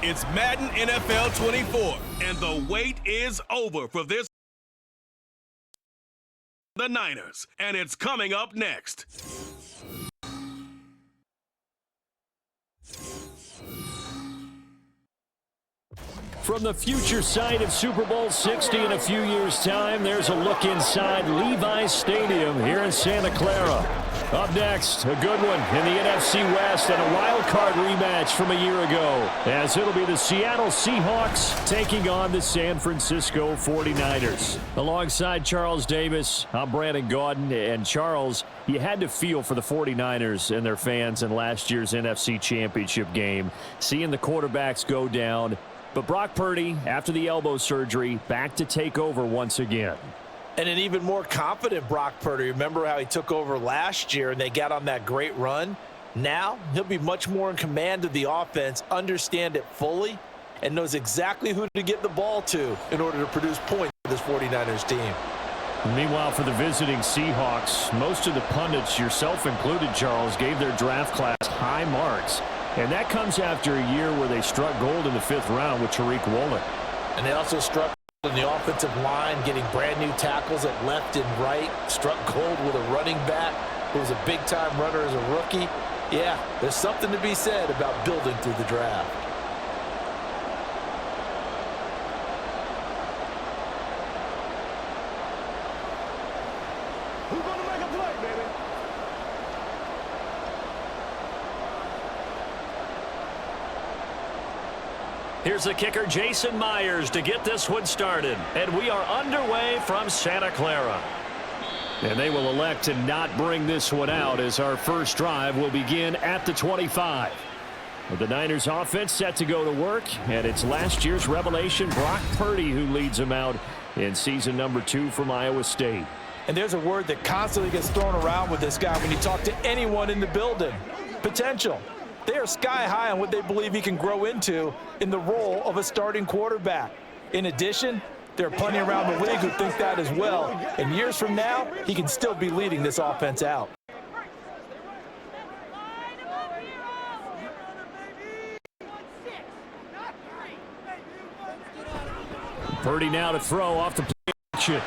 It's Madden NFL 24, and the wait is over for this. The Niners, and it's coming up next. From the future site of Super Bowl 60 in a few years' time, there's a look inside Levi's Stadium here in Santa Clara. Up next, a good one in the NFC West and a wild card rematch from a year ago, as it'll be the Seattle Seahawks taking on the San Francisco 49ers. Alongside Charles Davis, I'm Brandon Gaudin, and Charles, you had to feel for the 49ers and their fans in last year's NFC Championship game, seeing the quarterbacks go down. But Brock Purdy, after the elbow surgery, back to take over once again. And an even more confident Brock Purdy. Remember how he took over last year and they got on that great run? Now, he'll be much more in command of the offense, understand it fully, and knows exactly who to get the ball to in order to produce points for this 49ers team. Meanwhile, for the visiting Seahawks, most of the pundits, yourself included, Charles, gave their draft class high marks. And that comes after a year where they struck gold in the 5th round with Tariq Woolen. And they also struck in the offensive line, getting brand new tackles at left and right. Struck gold with a running back who was a big-time runner as a rookie. Yeah, there's something to be said about building through the draft. Who's going to make a play, baby? Here's the kicker, Jason Myers, to get this one started. And we are underway from Santa Clara. And they will elect to not bring this one out as our first drive will begin at the 25. With the Niners offense set to go to work, and it's last year's revelation, Brock Purdy, who leads them out in season number 2 from Iowa State. And there's a word that constantly gets thrown around with this guy when you talk to anyone in the building. Potential. They are sky high on what they believe he can grow into in the role of a starting quarterback. In addition, there are plenty around the league who think that as well. And years from now, he can still be leading this offense out. Purdy now to throw off the play action.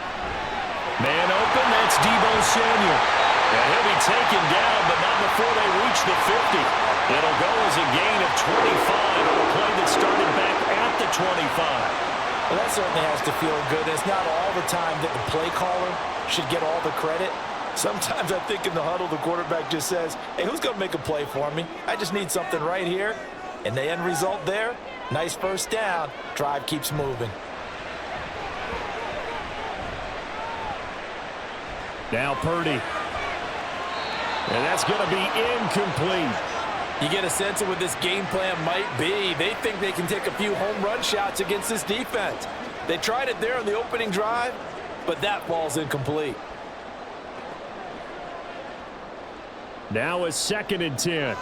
Man open, that's Deebo Samuel. And he'll be taken down, but not before they reach the 50. It'll go as a gain of 25 on a play that started back at the 25. Well, that certainly has to feel good. It's not all the time that the play caller should get all the credit. Sometimes I think in the huddle, the quarterback just says, hey, who's going to make a play for me? I just need something right here. And the end result there, nice first down. Drive keeps moving. Now Purdy. And that's going to be incomplete. You get a sense of what this game plan might be. They think they can take a few home run shots against this defense. They tried it there on the opening drive, but that ball's incomplete. Now a 2nd and 10.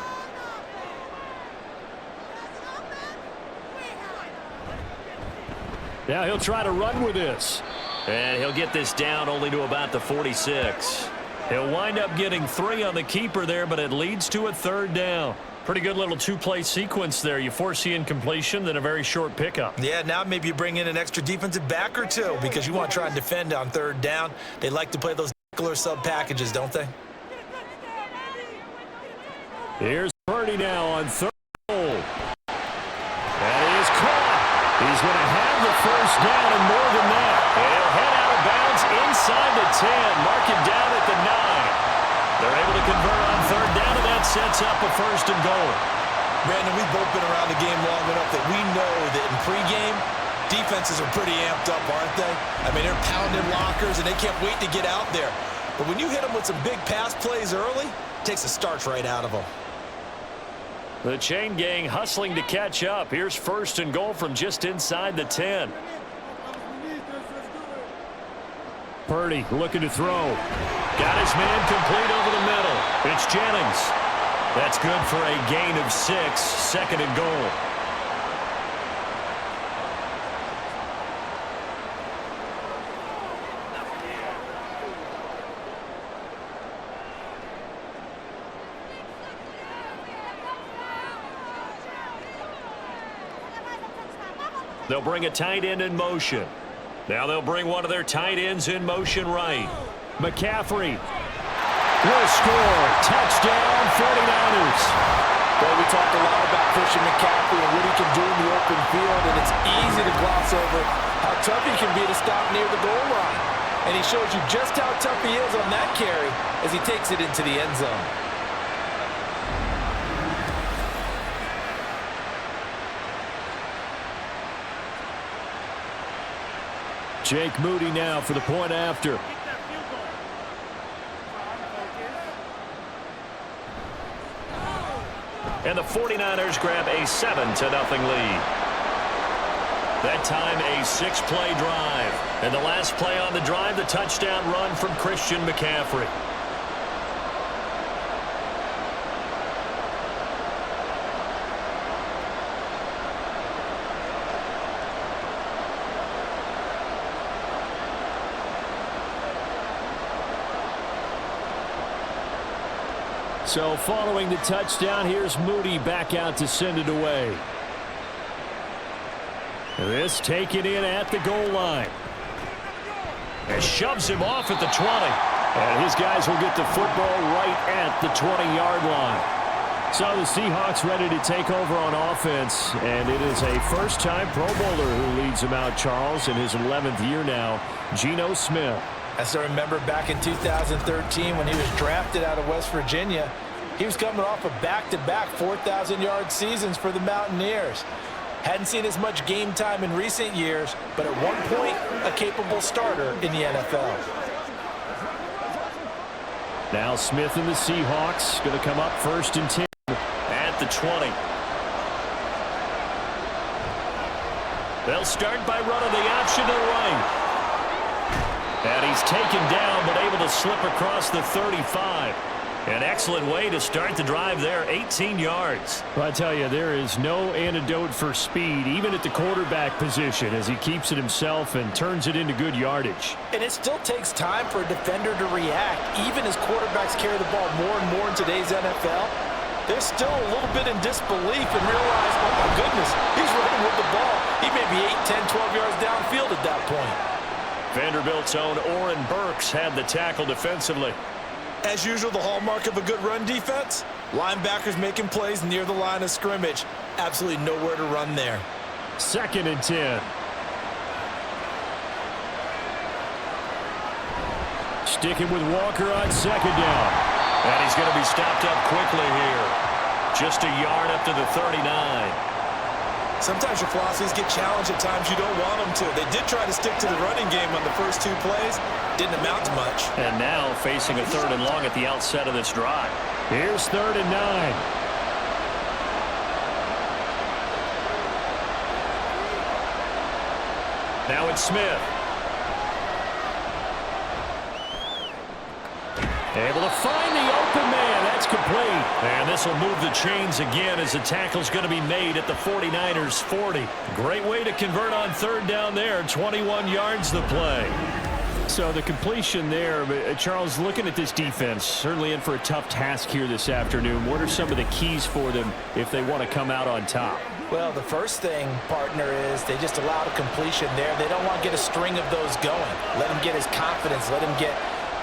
Now he'll try to run with this. And he'll get this down only to about the 46. He'll wind up getting 3 on the keeper there, but it leads to a 3rd down. Pretty good little 2-play sequence there. You force the incompletion, then a very short pickup. Yeah, now maybe you bring in an extra defensive back or two because you want to try and defend on 3rd down. They like to play those nickel sub packages, don't they? Here's Purdy now on 3rd goal. That is caught. He's going to have the first down and more than that. And he'll head out of bounds inside the 10. Mark it down at the 9. They're able to convert on 3rd down, and that sets up a 1st and goal. Brandon, we've both been around the game long enough that we know that in pregame, defenses are pretty amped up, aren't they? I mean, they're pounding lockers, and they can't wait to get out there. But when you hit them with some big pass plays early, it takes the starch right out of them. The chain gang hustling to catch up. Here's 1st and goal from just inside the 10. Purdy looking to throw. Got his man complete over the middle. It's Jennings. That's good for a gain of 6, 2nd and goal. They'll bring a tight end in motion. Now they'll bring one of their tight ends in motion right. McCaffrey will score. Touchdown, 49ers. Well, we talked a lot about Christian McCaffrey and what he can do in the open field, and it's easy to gloss over how tough he can be to stop near the goal line. And he shows you just how tough he is on that carry as he takes it into the end zone. Jake Moody now for the point after. And the 49ers grab a 7-0 lead. That time a 6-play drive. And the last play on the drive, the touchdown run from Christian McCaffrey. So following the touchdown, here's Moody back out to send it away. This taken in at the goal line. And shoves him off at the 20. And his guys will get the football right at the 20-yard line. So the Seahawks ready to take over on offense. And it is a first-time Pro Bowler who leads them out, Charles, in his 11th year now, Geno Smith. As I remember back in 2013 when he was drafted out of West Virginia, he was coming off of back-to-back 4,000-yard seasons for the Mountaineers. Hadn't seen as much game time in recent years, but at one point, a capable starter in the NFL. Now Smith and the Seahawks going to come up 1st and 10 at the 20. They'll start by running the option to the right. And he's taken down, but able to slip across the 35. An excellent way to start the drive there, 18 yards. Well, I tell you, there is no antidote for speed, even at the quarterback position, as he keeps it himself and turns it into good yardage. And it still takes time for a defender to react, even as quarterbacks carry the ball more and more in today's NFL. They're still a little bit in disbelief and realize, oh my goodness, he's running with the ball. He may be 8, 10, 12 yards downfield at that point. Vanderbilt's own Oren Burks had the tackle defensively. As usual, the hallmark of a good run defense, linebackers making plays near the line of scrimmage. Absolutely nowhere to run there. 2nd and 10. Sticking with Walker on 2nd down. And he's going to be stopped up quickly here. Just a yard up to the 39. Sometimes your philosophies get challenged at times you don't want them to. They did try to stick to the running game on the first 2 plays. Didn't amount to much. And now facing a 3rd and long at the outset of this drive. Here's 3rd and 9. Now it's Smith. Able to find the open man. That's complete. And this will move the chains again as the tackle's going to be made at the 49ers 40. Great way to convert on 3rd down there. 21 yards the play. So the completion there, but Charles, looking at this defense, certainly in for a tough task here this afternoon. What are some of the keys for them if they want to come out on top? Well, the first thing, partner, is they just allowed a completion there. They don't want to get a string of those going. Let him get his confidence. Let him get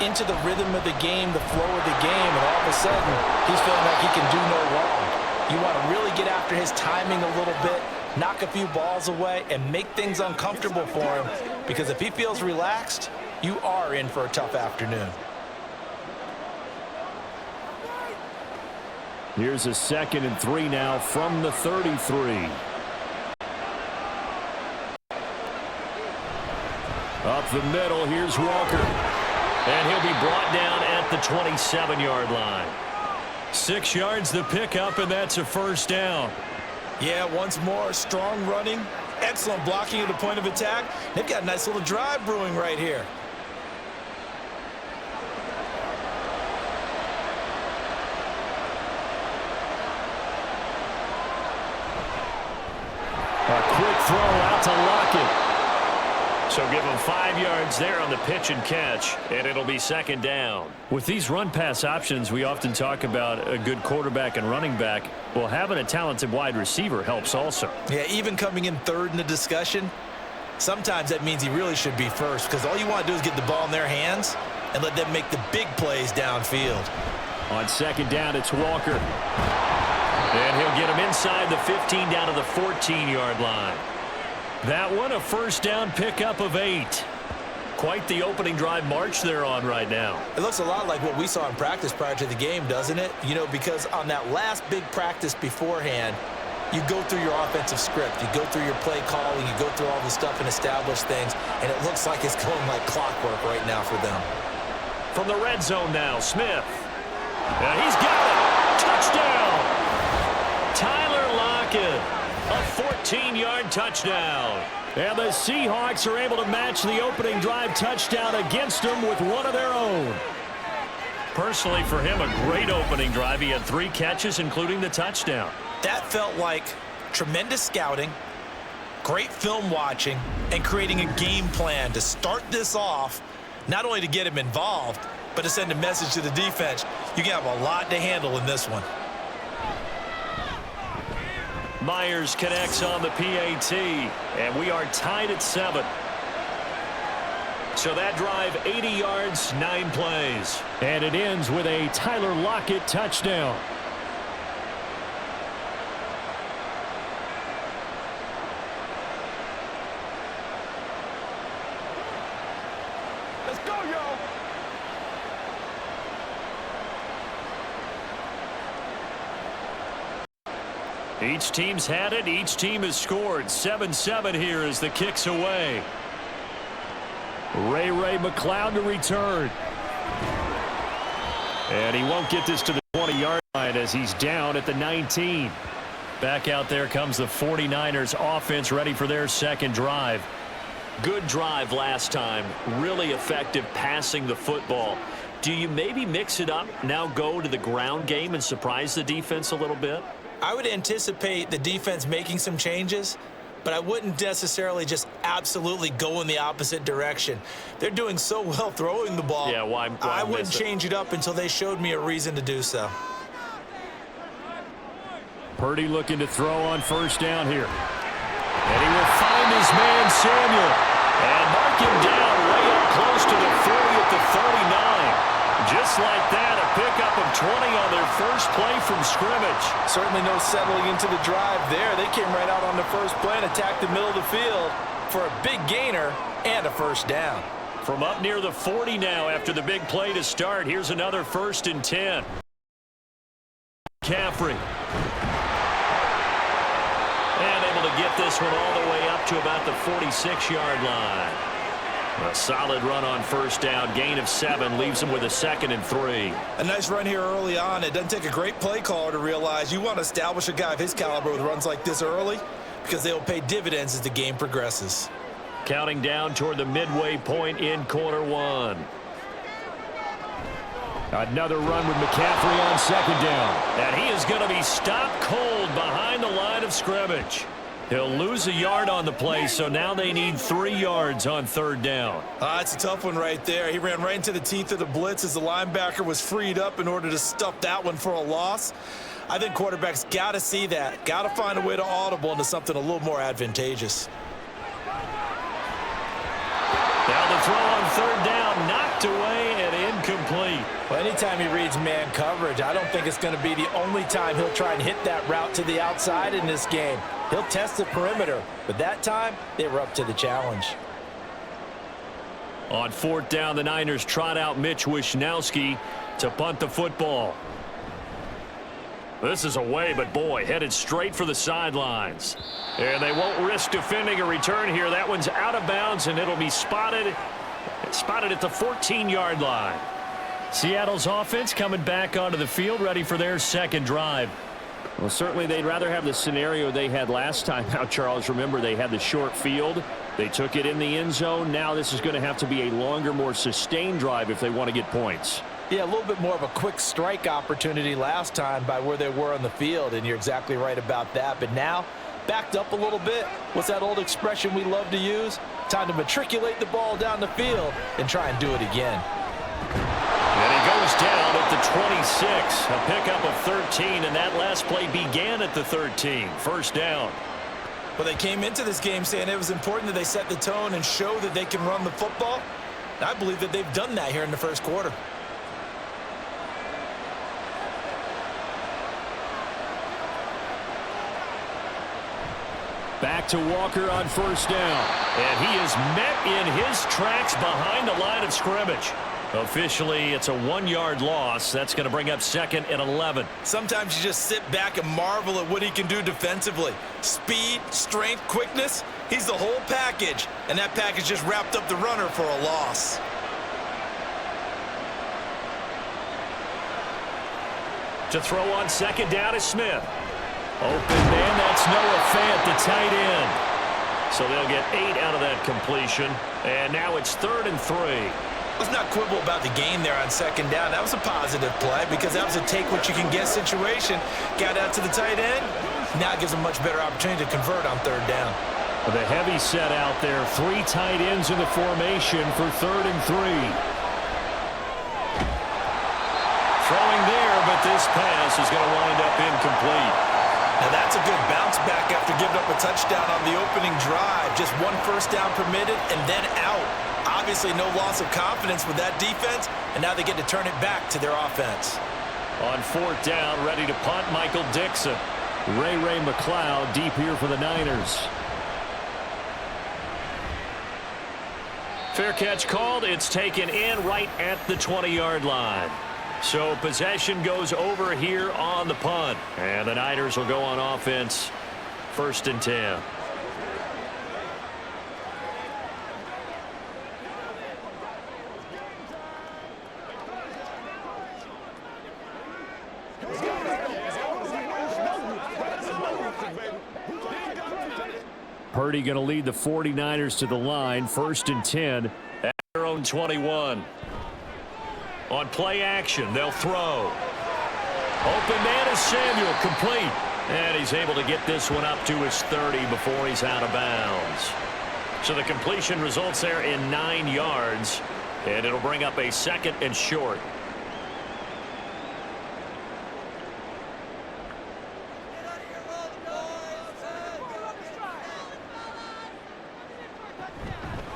into the rhythm of the game, the flow of the game, and all of a sudden, he's feeling like he can do no wrong. You want to really get after his timing a little bit, knock a few balls away, and make things uncomfortable for him, because if he feels relaxed, you are in for a tough afternoon. Here's a 2nd and 3 now from the 33. Up the middle, here's Walker. And he'll be brought down at the 27-yard line. 6 yards the pickup, and that's a 1st down. Yeah, once more, strong running, excellent blocking at the point of attack. They've got a nice little drive brewing right here. A quick throw out to Lockett. So give him 5 yards there on the pitch and catch, and it'll be second down. With these run-pass options, we often talk about a good quarterback and running back. Well, having a talented wide receiver helps also. Yeah, even coming in third in the discussion, sometimes that means he really should be first, because all you want to do is get the ball in their hands and let them make the big plays downfield. On second down, it's Walker. And he'll get him inside the 15 down to the 14-yard line. That one, a first down pickup of 8. Quite the opening drive march they're on right now. It looks a lot like what we saw in practice prior to the game, doesn't it? You know, because on that last big practice beforehand, you go through your offensive script. You go through your play calling. You go through all the stuff and establish things. And it looks like it's going like clockwork right now for them. From the red zone now, Smith. And he's got it. Touchdown. Tyler Lockett. A 14-yard touchdown. And the Seahawks are able to match the opening drive touchdown against them with one of their own. Personally, for him, a great opening drive. He had 3 catches, including the touchdown. That felt like tremendous scouting, great film watching, and creating a game plan to start this off, not only to get him involved, but to send a message to the defense. You can have a lot to handle in this one. Myers connects on the PAT, and we are tied at 7. So that drive, 80 yards, 9 plays. And it ends with a Tyler Lockett touchdown. Let's go, yo! Each team's had it. Each team has scored. 7-7 here as the kick's away. Ray McLeod to return. And he won't get this to the 20-yard line as he's down at the 19. Back out there comes the 49ers offense ready for their second drive. Good drive last time. Really effective passing the football. Do you maybe mix it up, now go to the ground game and surprise the defense a little bit? I would anticipate the defense making some changes, but I wouldn't necessarily just absolutely go in the opposite direction. They're doing so well throwing the ball. Yeah, why I wouldn't change it up until they showed me a reason to do so. Purdy looking to throw on first down here. And he will find his man Samuel. And mark him down way up close to the 40 at the 39. Just like that, a pickup of 20 on their first play from scrimmage. Certainly no settling into the drive there. They came right out on the first play and attacked the middle of the field for a big gainer and a first down. From up near the 40 now after the big play to start, here's another 1st and 10. McCaffrey. And able to get this one all the way up to about the 46-yard line. A solid run on first down, gain of 7, leaves him with a 2nd and 3. A nice run here early on. It doesn't take a great play caller to realize you want to establish a guy of his caliber with runs like this early because they will pay dividends as the game progresses. Counting down toward the midway point in quarter 1. Another run with McCaffrey on second down. And he is going to be stopped cold behind the line of scrimmage. He'll lose a yard on the play, so now they need 3 yards on third down. It's a tough one right there. He ran right into the teeth of the blitz as the linebacker was freed up in order to stuff that one for a loss. I think quarterbacks got to see that. Got to find a way to audible into something a little more advantageous. Now the throw on third down, knocked away and incomplete. Well, anytime he reads man coverage, I don't think it's going to be the only time he'll try and hit that route to the outside in this game. He'll test the perimeter, but that time they were up to the challenge. On fourth down, the Niners trot out Mitch Wishnowski to punt the football. This is away, but boy, headed straight for the sidelines. And they won't risk defending a return here. That one's out of bounds, and it'll be spotted at the 14-yard line. Seattle's offense coming back onto the field, ready for their second drive. Well, certainly they'd rather have the scenario they had last time out, Charles. Remember, they had the short field. They took it in the end zone. Now this is going to have to be a longer, more sustained drive if they want to get points. Yeah, a little bit more of a quick strike opportunity last time by where they were on the field, and you're exactly right about that. But now, backed up a little bit. What's that old expression we love to use? Time to matriculate the ball down the field and try and do it again. And he goes down at the 26. A pickup of 13, and that last play began at the 13. First down. Well, they came into this game saying it was important that they set the tone and show that they can run the football. And I believe that they've done that here in the first quarter. Back to Walker on first down. And he is met in his tracks behind the line of scrimmage. Officially, it's a 1-yard loss. That's going to bring up 2nd and 11. Sometimes you just sit back and marvel at what he can do defensively. Speed, strength, quickness. He's the whole package. And that package just wrapped up the runner for a loss. To throw on 2nd down is Smith. Open man, that's Noah Fant, the tight end. So they'll get 8 out of that completion. And now it's 3rd and 3. Let's not quibble about the game there on 2nd down. That was a positive play because that was a take-what-you-can-get situation. Got out to the tight end. Now it gives them much better opportunity to convert on 3rd down. The heavy set out there. 3 tight ends in the formation for 3rd and 3. Throwing there, but this pass is going to wind up incomplete. Now that's a good bounce back after giving up a touchdown on the opening drive. Just 1 first down permitted and then out. Obviously no loss of confidence with that defense, and now they get to turn it back to their offense. On 4th down, ready to punt, Michael Dixon. Ray McLeod deep here for the Niners. Fair catch called. It's taken in right at the 20-yard line. So possession goes over here on the punt. And the Niners will go on offense. 1st and 10. Purdy going to lead the 49ers to the line. 1st and 10 at their own 21. On play action, they'll throw. Open man is Samuel, complete. And he's able to get this one up to his 30 before he's out of bounds. So the completion results there in 9 yards. And it'll bring up a 2nd and short.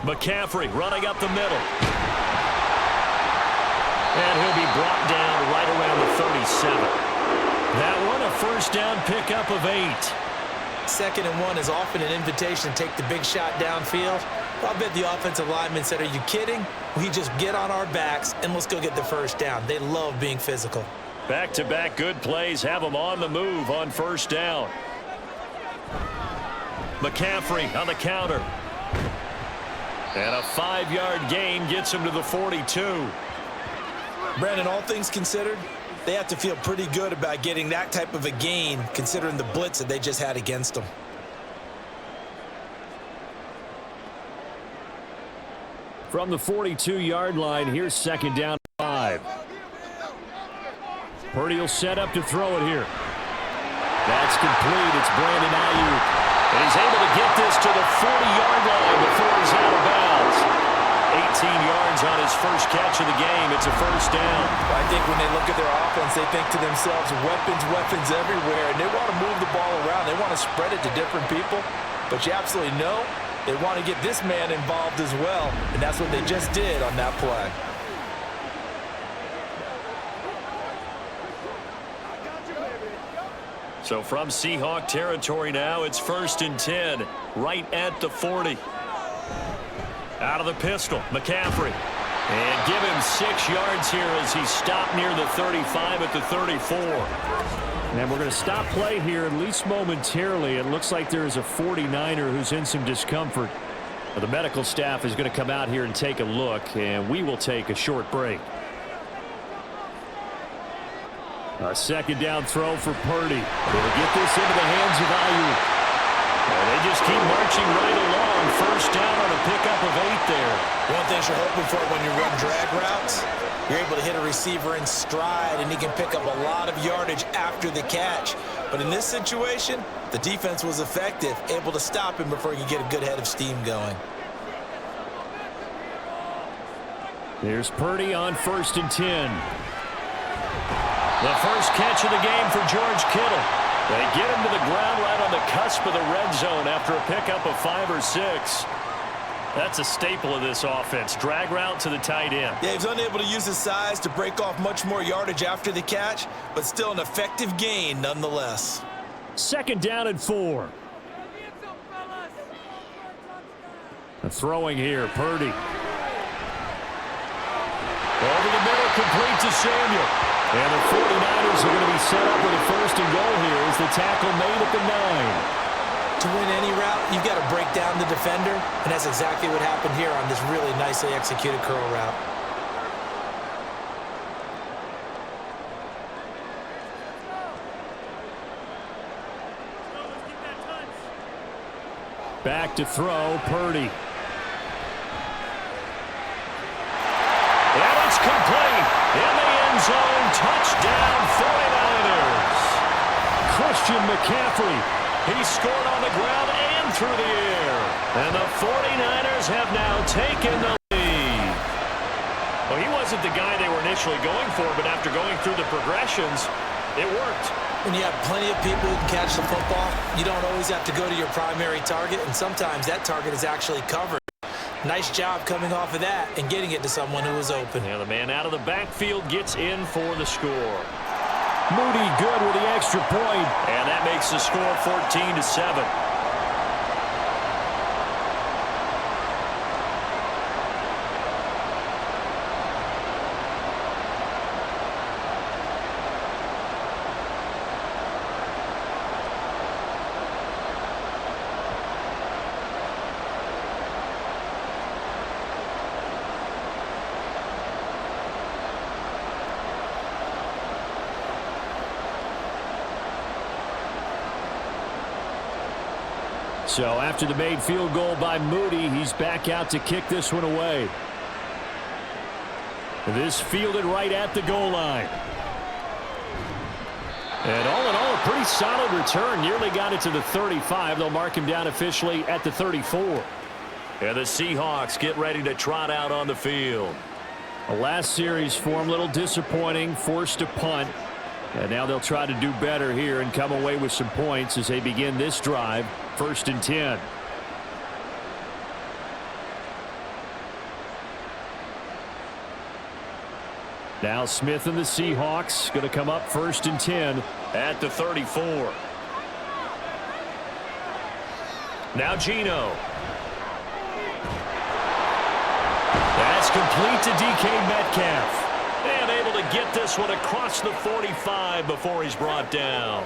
McCaffrey running up the middle. And he'll be brought down right around the 37. That one a first down pickup of 8. 2nd and 1 is often an invitation to take the big shot downfield. I bet the offensive lineman said, are you kidding? We just get on our backs and let's go get the first down. They love being physical. Back-to-back good plays have them on the move on 1st down. McCaffrey on the counter. And a 5-yard gain gets him to the 42. Brandon, all things considered, they have to feel pretty good about getting that type of a gain considering the blitz that they just had against them. From the 42-yard line, here's 2nd down 5. Purdy will set up to throw it here. That's complete. It's Brandon Ayuk. And he's able to get this to the 40-yard line before he's out of bounds. 18 yards on his first catch of the game. It's a first down. Well, I think when they look at their offense, they think to themselves, weapons everywhere. And they want to move the ball around. They want to spread it to different people. But you absolutely know they want to get this man involved as well. And that's what they just did on that play. So from Seahawk territory now, it's 1st and 10, right at the 40. Out of the pistol, McCaffrey. And give him 6 yards here as he stopped near the 35 at the 34. And we're going to stop play here, at least momentarily. It looks like there's a 49er who's in some discomfort. The medical staff is going to come out here and take a look, and we will take a short break. A 2nd down throw for Purdy. They'll get this into the hands of Ayuk. And they just keep marching right along. First down on a pickup of 8 there. One thing you're hoping for when you run drag routes, you're able to hit a receiver in stride, and he can pick up a lot of yardage after the catch. But in this situation, the defense was effective, able to stop him before he could get a good head of steam going. Here's Purdy on 1st and 10. The first catch of the game for George Kittle. They get him to the ground right on the cusp of the red zone after a pickup of 5 or 6. That's a staple of this offense. Drag route to the tight end. Yeah, he's unable to use his size to break off much more yardage after the catch, but still an effective gain nonetheless. 2nd down and 4. Throwing here, Purdy. Over the middle, complete to Samuel. And the 49ers are going to be set up with a 1st and goal here as the tackle made at the 9. To win any route, you've got to break down the defender, and that's exactly what happened here on this really nicely executed curl route. Back to throw, Purdy. And it's complete. In the end zone, touchdown 49ers. Christian McCaffrey. He scored on the ground and through the air. And the 49ers have now taken the lead. Well, he wasn't the guy they were initially going for, but after going through the progressions, it worked. When you have plenty of people who can catch the football, you don't always have to go to your primary target, and sometimes that target is actually covered. Nice job coming off of that and getting it to someone who was open. Yeah, the man out of the backfield gets in for the score. Moody good with the extra point, and that makes the score 14-7. So after the made field goal by Moody, he's back out to kick this one away. This fielded right at the goal line. And all in all, a pretty solid return. Nearly got it to the 35. They'll mark him down officially at the 34. And the Seahawks get ready to trot out on the field. The last series for him, a little disappointing, forced to punt. And now they'll try to do better here and come away with some points as they begin this drive. 1st and 10. Now Smith and the Seahawks going to come up 1st and 10 at the 34. Now Geno. That's complete to DK Metcalf. And able to get this one across the 45 before he's brought down.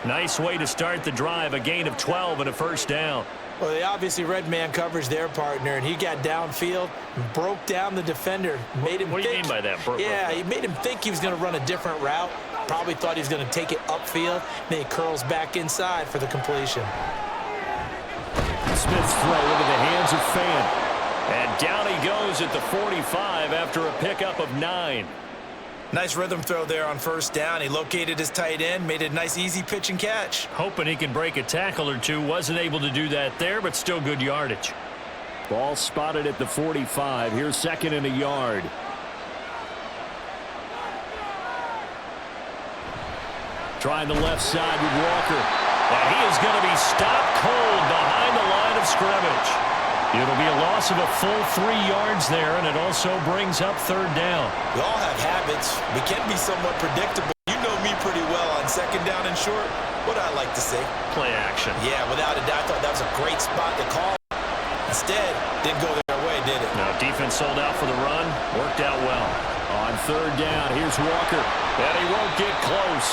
Nice way to start the drive, a gain of 12 and a 1st down. Well, they obviously red man coverage their partner, and he got downfield, broke down the defender, made him What do you mean by that? Yeah, he made him think he was going to run a different route. Probably thought he was going to take it upfield. Then he curls back inside for the completion. Smith's throw into the hands of Fan. And down he goes at the 45 after a pickup of 9. Nice rhythm throw there on 1st down. He located his tight end, made a nice easy pitch and catch. Hoping he can break a tackle or two. Wasn't able to do that there, but still good yardage. Ball spotted at the 45. Here's 2nd and a yard. Trying the left side with Walker. And he is going to be stopped cold behind the line of scrimmage. It'll be a loss of a full 3 yards there, and it also brings up 3rd down. We all have habits. We can be somewhat predictable. You know me pretty well on 2nd down and short. What I like to say? Play action. Yeah, without a doubt, I thought that was a great spot to call. Instead, didn't go their way, did it? No, defense sold out for the run. Worked out well. On 3rd down, here's Walker. And he won't get close.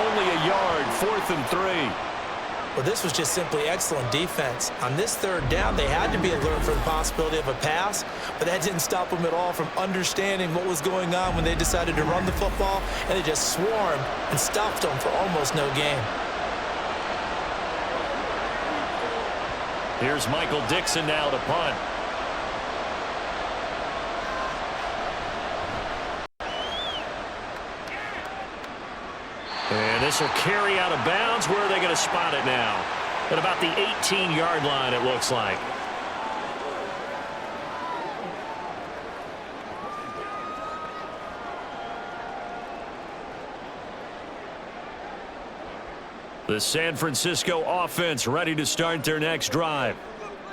Only a yard, 4th and 3. Well, this was just simply excellent defense. On this 3rd down, they had to be alert for the possibility of a pass, but that didn't stop them at all from understanding what was going on when they decided to run the football, and they just swarmed and stuffed them for almost no gain. Here's Michael Dixon now to punt. And this will carry out of bounds. Where are they going to spot it now? At about the 18-yard line, it looks like. The San Francisco offense ready to start their next drive.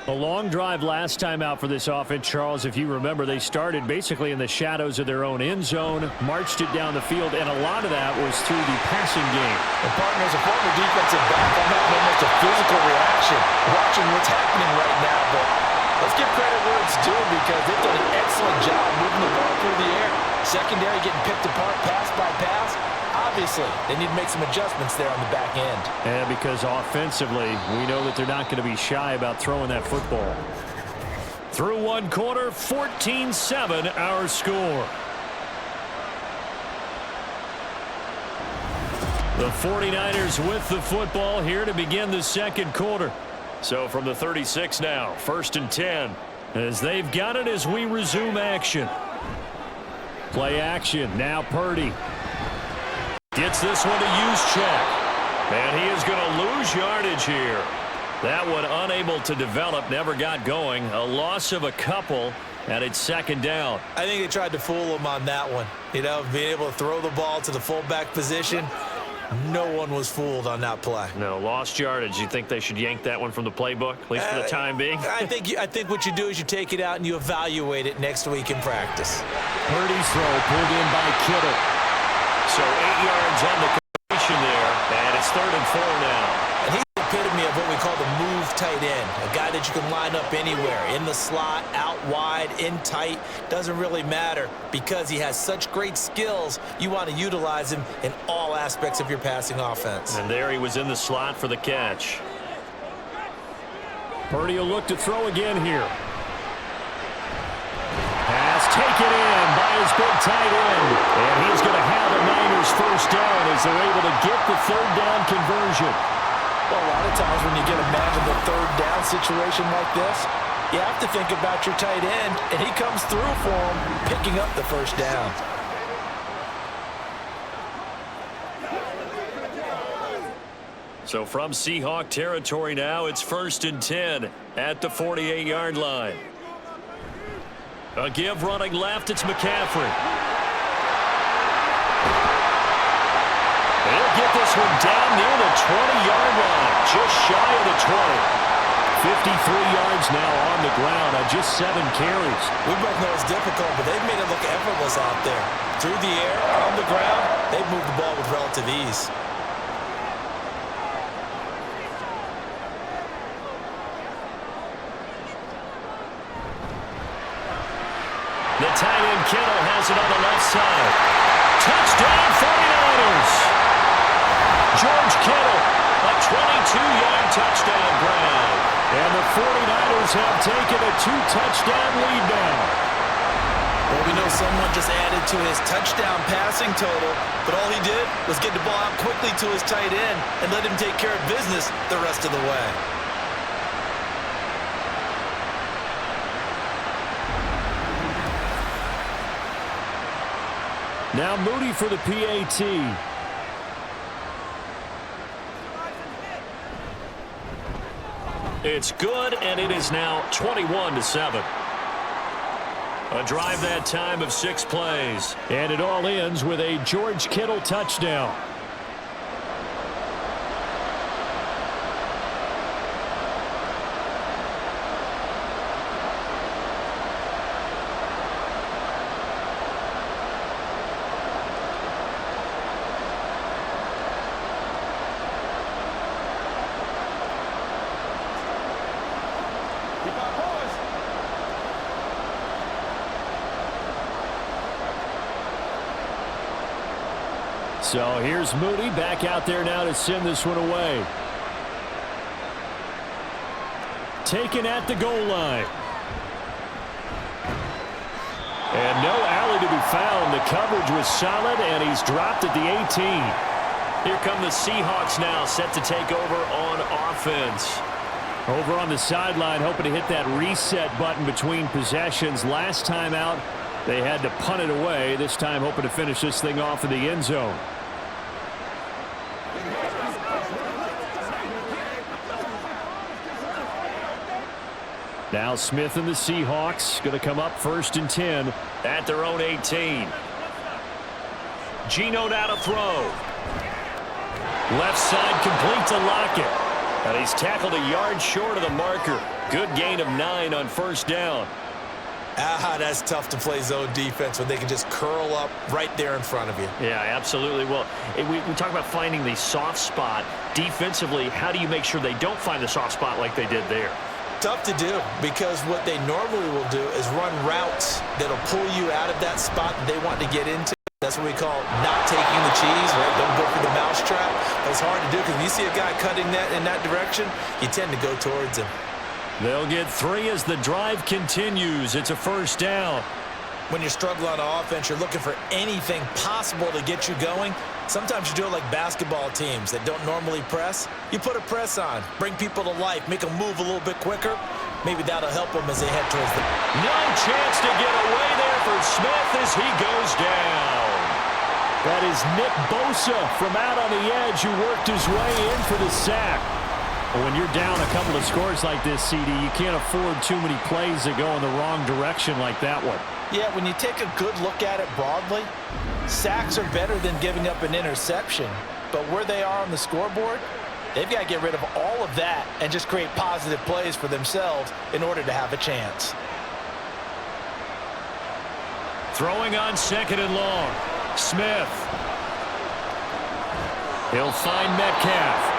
A long drive last time out for this offense, Charles. If you remember, they started basically in the shadows of their own end zone, marched it down the field, and a lot of that was through the passing game. And partner, as a former defensive back, I'm having almost a physical reaction watching what's happening right now. But let's give credit where it's due because they've done an excellent job moving the ball through the air. Secondary getting picked apart pass by pass. Obviously, they need to make some adjustments there on the back end. And because offensively, we know that they're not going to be shy about throwing that football. Through one quarter, 14-7 our score. The 49ers with the football here to begin the second quarter. So from the 36 now, 1st and 10, as they've got it as we resume action. Play action, now Purdy. Gets this one to use check. And he is going to lose yardage here. That one unable to develop, never got going. A loss of a couple, and it's second down. I think they tried to fool him on that one. You know, being able to throw the ball to the fullback position. No one was fooled on that play. No, lost yardage. You think they should yank that one from the playbook, at least for the time being? I think what you do is you take it out and you evaluate it next week in practice. Purdy's throw pulled in by Kittle. So 8 yards on the completion there, and it's 3rd and 4 now. And he's the epitome of what we call the move tight end, a guy that you can line up anywhere, in the slot, out wide, in tight, doesn't really matter because he has such great skills. You want to utilize him in all aspects of your passing offense. And there he was in the slot for the catch. Purdy will look to throw again here. Pass taken in by his big tight end. And he's going to have a Niners first down as they're able to get the 3rd down conversion. Well, a lot of times when you get a man in the 3rd down situation like this, you have to think about your tight end, and he comes through for him, picking up the first down. So from Seahawk territory now, it's 1st and 10 at the 48-yard line. A give running left, it's McCaffrey. They'll get this one down near the 20-yard line, just shy of the 20. 53 yards now on the ground on just 7 carries. We both know it's difficult, but they've made it look effortless out there. Through the air, on the ground, they've moved the ball with relative ease. The tight end Kittle has it on the left side. Touchdown 49ers. George Kittle, a 22-yard touchdown grab. And the 49ers have taken a 2-touchdown lead now. Well, we know someone just added to his touchdown passing total, but all he did was get the ball out quickly to his tight end and let him take care of business the rest of the way. Now Moody for the PAT. It's good, and it is now 21-7. A drive that time of 6 plays. And it all ends with a George Kittle touchdown. So here's Moody back out there now to send this one away. Taken at the goal line. And no alley to be found. The coverage was solid, and he's dropped at the 18. Here come the Seahawks now, set to take over on offense. Over on the sideline, hoping to hit that reset button between possessions. Last time out, they had to punt it away. This time, hoping to finish this thing off in the end zone. Now Smith and the Seahawks going to come up 1st and 10 at their own 18. Geno now to throw. Left side complete to Lockett. And he's tackled a yard short of the marker. Good gain of 9 on first down. That's tough to play zone defense when they can just curl up right there in front of you. Yeah, absolutely. Well, we talk about finding the soft spot. Defensively, how do you make sure they don't find the soft spot like they did there? Tough to do, because what they normally will do is run routes that'll pull you out of that spot that they want to get into. That's what we call not taking the cheese, right? Don't go for the mousetrap. That's hard to do, because if you see a guy cutting that in that direction, you tend to go towards him. They'll get 3 as the drive continues. It's a first down. When you're struggling on offense, you're looking for anything possible to get you going. Sometimes you do it like basketball teams that don't normally press. You put a press on, bring people to life, make them move a little bit quicker. Maybe that'll help them as they head towards the... No chance to get away there for Smith as he goes down. That is Nick Bosa from out on the edge who worked his way in for the sack. When you're down a couple of scores like this, CD, you can't afford too many plays that go in the wrong direction like that one. Yeah, when you take a good look at it broadly, sacks are better than giving up an interception. But where they are on the scoreboard, they've got to get rid of all of that and just create positive plays for themselves in order to have a chance. Throwing on 2nd and long. Smith. He'll find Metcalf.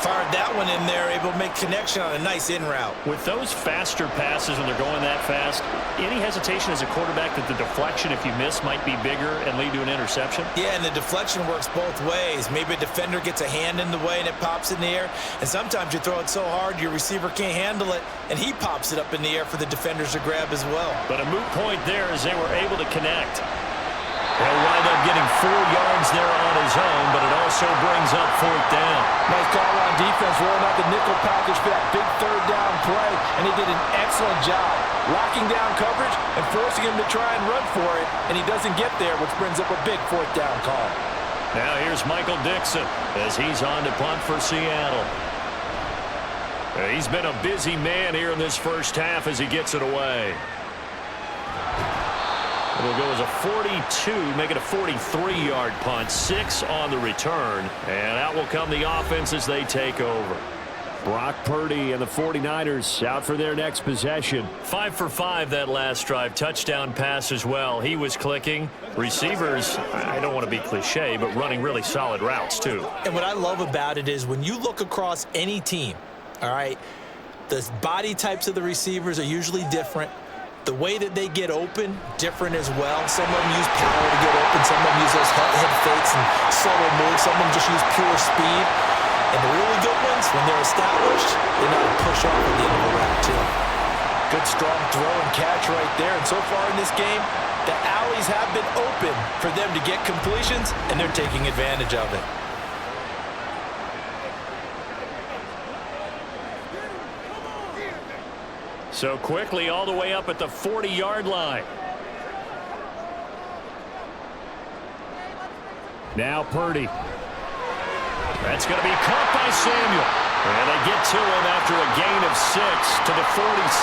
Fired that one in there, able to make connection on a nice in route. With those faster passes when they're going that fast, any hesitation as a quarterback that the deflection, if you miss, might be bigger and lead to an interception? Yeah, and the deflection works both ways. Maybe a defender gets a hand in the way and it pops in the air, and sometimes you throw it so hard your receiver can't handle it, and he pops it up in the air for the defenders to grab as well. But a moot point there as they were able to connect. He'll wind up getting 4 yards there on his own, but it also brings up 4th down. Nice call on defense, rolling out the nickel package for that big 3rd down play, and he did an excellent job locking down coverage and forcing him to try and run for it, and he doesn't get there, which brings up a big 4th down call. Now here's Michael Dixon as he's on to punt for Seattle. He's been a busy man here in this first half as he gets it away. It'll go as a 42, make it a 43-yard punt, 6 on the return, and out will come the offense as they take over. Brock Purdy and the 49ers out for their next possession. 5 for 5 that last drive. Touchdown pass as well. He was clicking. Receivers, I don't want to be cliche, but running really solid routes too. And what I love about it is when you look across any team, all right, the body types of the receivers are usually different. The way that they get open, different as well. Some of them use power to get open. Some of them use those head fakes and solo moves. Some of them just use pure speed. And the really good ones, when they're established, they know how to push off at the end of the route, too. Good, strong throw and catch right there. And so far in this game, the alleys have been open for them to get completions, and they're taking advantage of it. So quickly all the way up at the 40-yard line. Now Purdy. That's going to be caught by Samuel. And they get to him after a gain of 6 to the 46.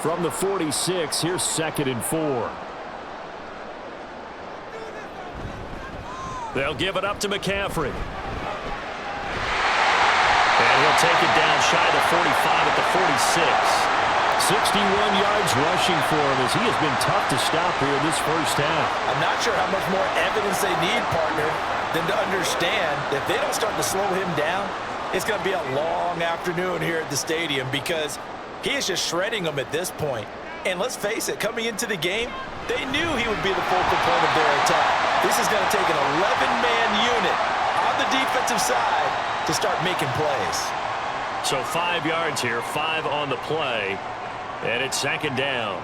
From the 46, here's 2nd and 4. They'll give it up to McCaffrey. And he'll take it down shy of the 45 at the 46. 61 yards rushing for him as he has been tough to stop here in this first half. I'm not sure how much more evidence they need, partner, than to understand that if they don't start to slow him down, it's going to be a long afternoon here at the stadium because he is just shredding them at this point. And let's face it, coming into the game, they knew he would be the focal point of their attack. This is going to take an 11-man unit on the defensive side to start making plays. So 5 yards here, 5 on the play, and it's 2nd down.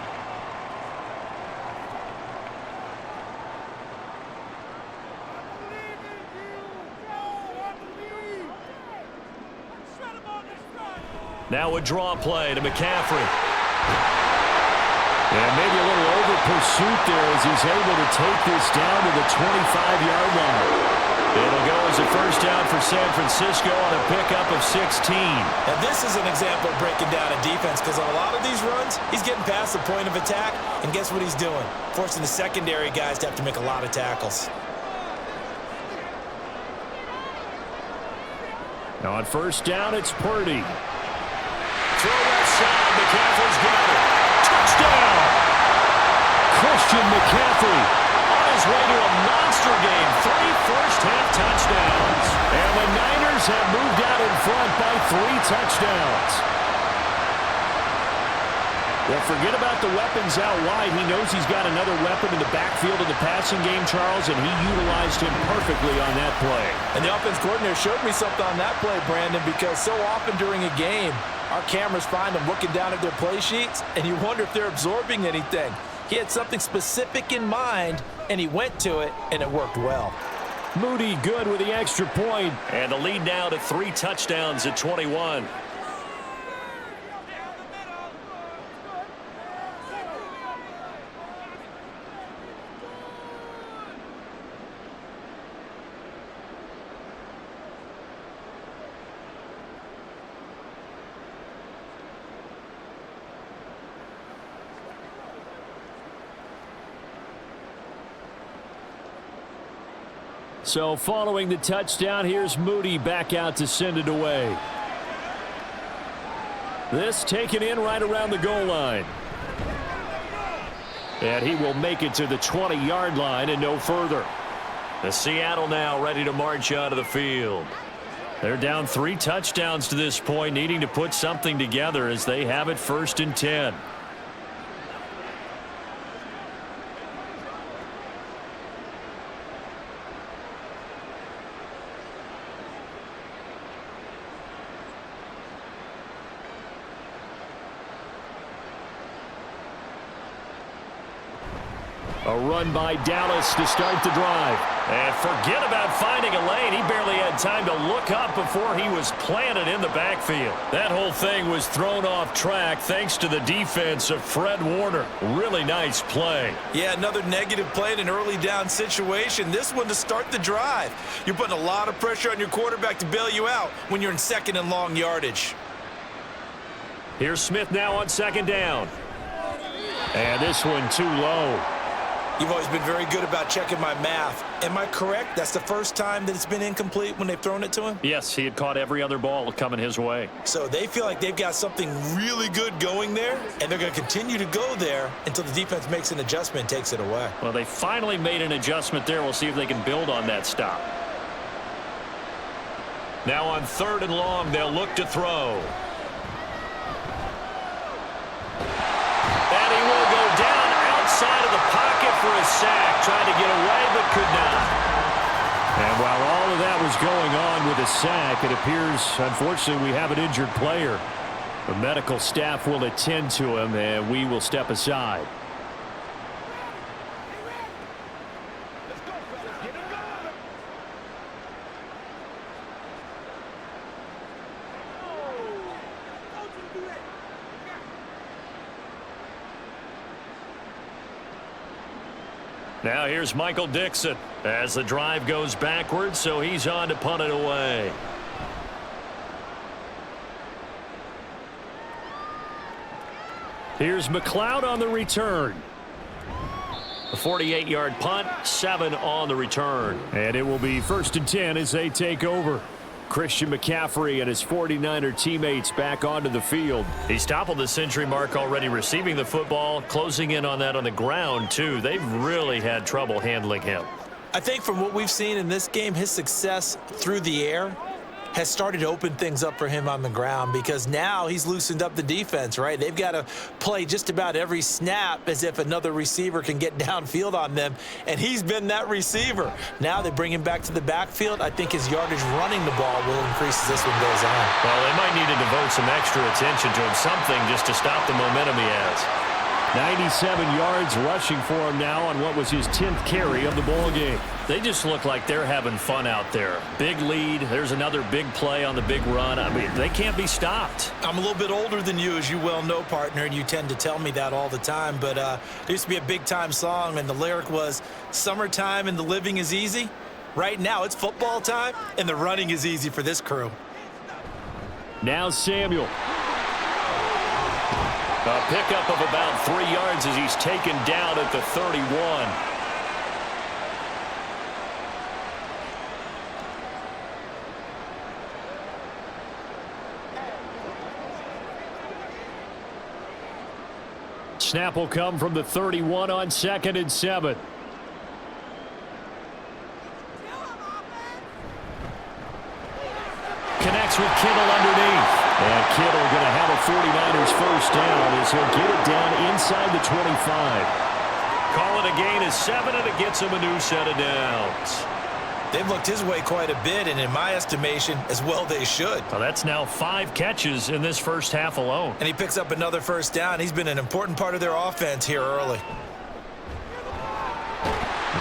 Now a draw play to McCaffrey. And maybe a little over pursuit there as he's able to take this down to the 25-yard line. It'll go as a first down for for San Francisco on a pickup of 16. Now, this is an example of breaking down a defense because on a lot of these runs, he's getting past the point of attack, and guess what he's doing? Forcing the secondary guys to have to make a lot of tackles. Now on first down, it's Purdy. Throw left side, McCaffrey's got it. Touchdown! Christian McCaffrey on his way to a monster game. 3 first-half touchdowns. And the Niners have moved out in front by 3 touchdowns. Well, forget about the weapons out wide. He knows he's got another weapon in the backfield of the passing game, Charles, and he utilized him perfectly on that play. And the offense coordinator showed me something on that play, Brandon, because so often during a game, our cameras find them looking down at their play sheets, and you wonder if they're absorbing anything. He had something specific in mind, and he went to it, and it worked well. Moody good with the extra point. And the lead now to 3 touchdowns at 21. So following the touchdown, here's Moody back out to send it away. This taken in right around the goal line. And he will make it to the 20-yard line and no further. The Seattle now ready to march out of the field. They're down 3 touchdowns to this point, needing to put something together as they have it 1st and 10. A run by Dallas to start the drive. And forget about finding a lane. He barely had time to look up before he was planted in the backfield. That whole thing was thrown off track thanks to the defense of Fred Warner. Really nice play. Yeah, another negative play in an early down situation. This one to start the drive. You're putting a lot of pressure on your quarterback to bail you out when you're in 2nd and long yardage. Here's Smith now on 2nd down. And this one too low. You've always been very good about checking my math. Am I correct? That's the first time that it's been incomplete when they've thrown it to him? Yes, he had caught every other ball coming his way. So they feel like they've got something really good going there, and they're going to continue to go there until the defense makes an adjustment and takes it away. Well, they finally made an adjustment there. We'll see if they can build on that stop. Now on 3rd and long, they'll look to throw. And he will go down outside of the pocket for a sack. Tried to get away, but could not. And while all of that was going on with a sack, it appears, unfortunately, we have an injured player. The medical staff will attend to him, and we will step aside. Now here's Michael Dixon as the drive goes backwards, so he's on to punt it away. Here's McLeod on the return. A 48-yard punt, 7 on the return. And it will be 1st and 10 as they take over. Christian McCaffrey and his 49er teammates back onto the field. He's toppled the century mark already receiving the football, closing in on that on the ground, too. They've really had trouble handling him. I think from what we've seen in this game, his success through the air has started to open things up for him on the ground because now he's loosened up the defense, right? They've got to play just about every snap as if another receiver can get downfield on them, and he's been that receiver. Now they bring him back to the backfield. I think his yardage running the ball will increase as this one goes on. Well, they might need to devote some extra attention to him, something just to stop the momentum he has. 97 yards rushing for him now on what was his 10th carry of the ball game. They just look like they're having fun out there. Big lead. There's another big play on the big run. I mean, they can't be stopped. I'm a little bit older than you, as you well know, partner, and you tend to tell me that all the time. But there used to be a big-time song, and the lyric was, "Summertime and the living is easy." Right now, it's football time, and the running is easy for this crew. Now Samuel. A pickup of about 3 yards as he's taken down at the 31. Snap will come from the 31 on 2nd and 7. Connects with Kittle underneath. And Kittle going to have a 49ers first down as he'll get it down inside the 25. Call it a gain of 7, and it gets him a new set of downs. They've looked his way quite a bit, and in my estimation, as well they should. Well, that's now 5 catches in this first half alone. And he picks up another first down. He's been an important part of their offense here early.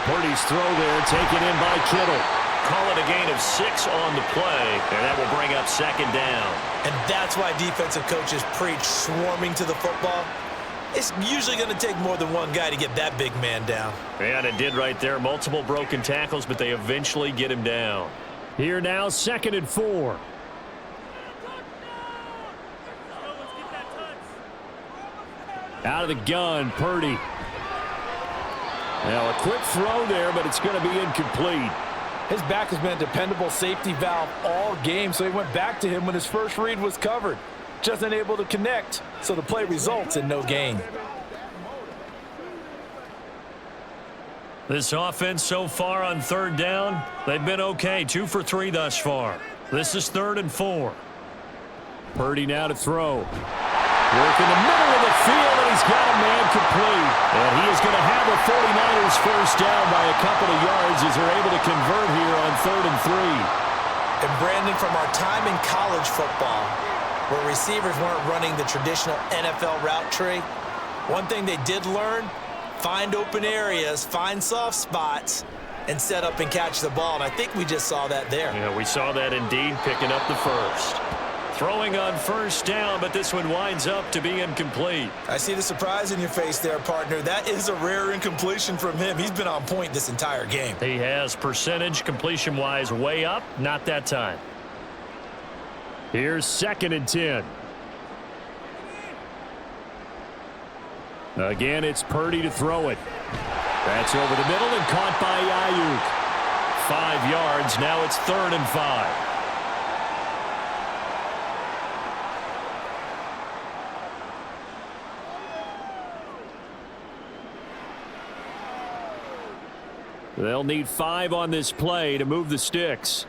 Purdy's throw there taken in by Kittle. Call it a gain of 6 on the play, and that will bring up 2nd down. And that's why defensive coaches preach swarming to the football. It's usually going to take more than one guy to get that big man down. And it did right there. Multiple broken tackles, but they eventually get him down. Here now, 2nd and 4. Out of the gun, Purdy. Now a quick throw there, but it's going to be incomplete. His back has been a dependable safety valve all game, so he went back to him when his first read was covered. Just unable to connect, so the play results in no gain. This offense so far on 3rd down, they've been okay. 2 for 3 thus far. This is 3rd and 4. Purdy now to throw. Work in the middle of the field, and he's got a man complete. And he is going to have a 49ers first down by a couple of yards as they're able to convert here on 3rd and 3. And Brandon, from our time in college football, where receivers weren't running the traditional NFL route tree, one thing they did learn, find open areas, find soft spots, and set up and catch the ball. And I think we just saw that there. Yeah, we saw that indeed, picking up the first. Throwing on first down, but this one winds up to be incomplete. I see the surprise in your face there, partner. That is a rare incompletion from him. He's been on point this entire game. He has percentage completion-wise way up, not that time. Here's 2nd and 10. Again, it's Purdy to throw it. That's over the middle and caught by Ayuk. 5 yards, now it's 3rd and 5. They'll need 5 on this play to move the sticks.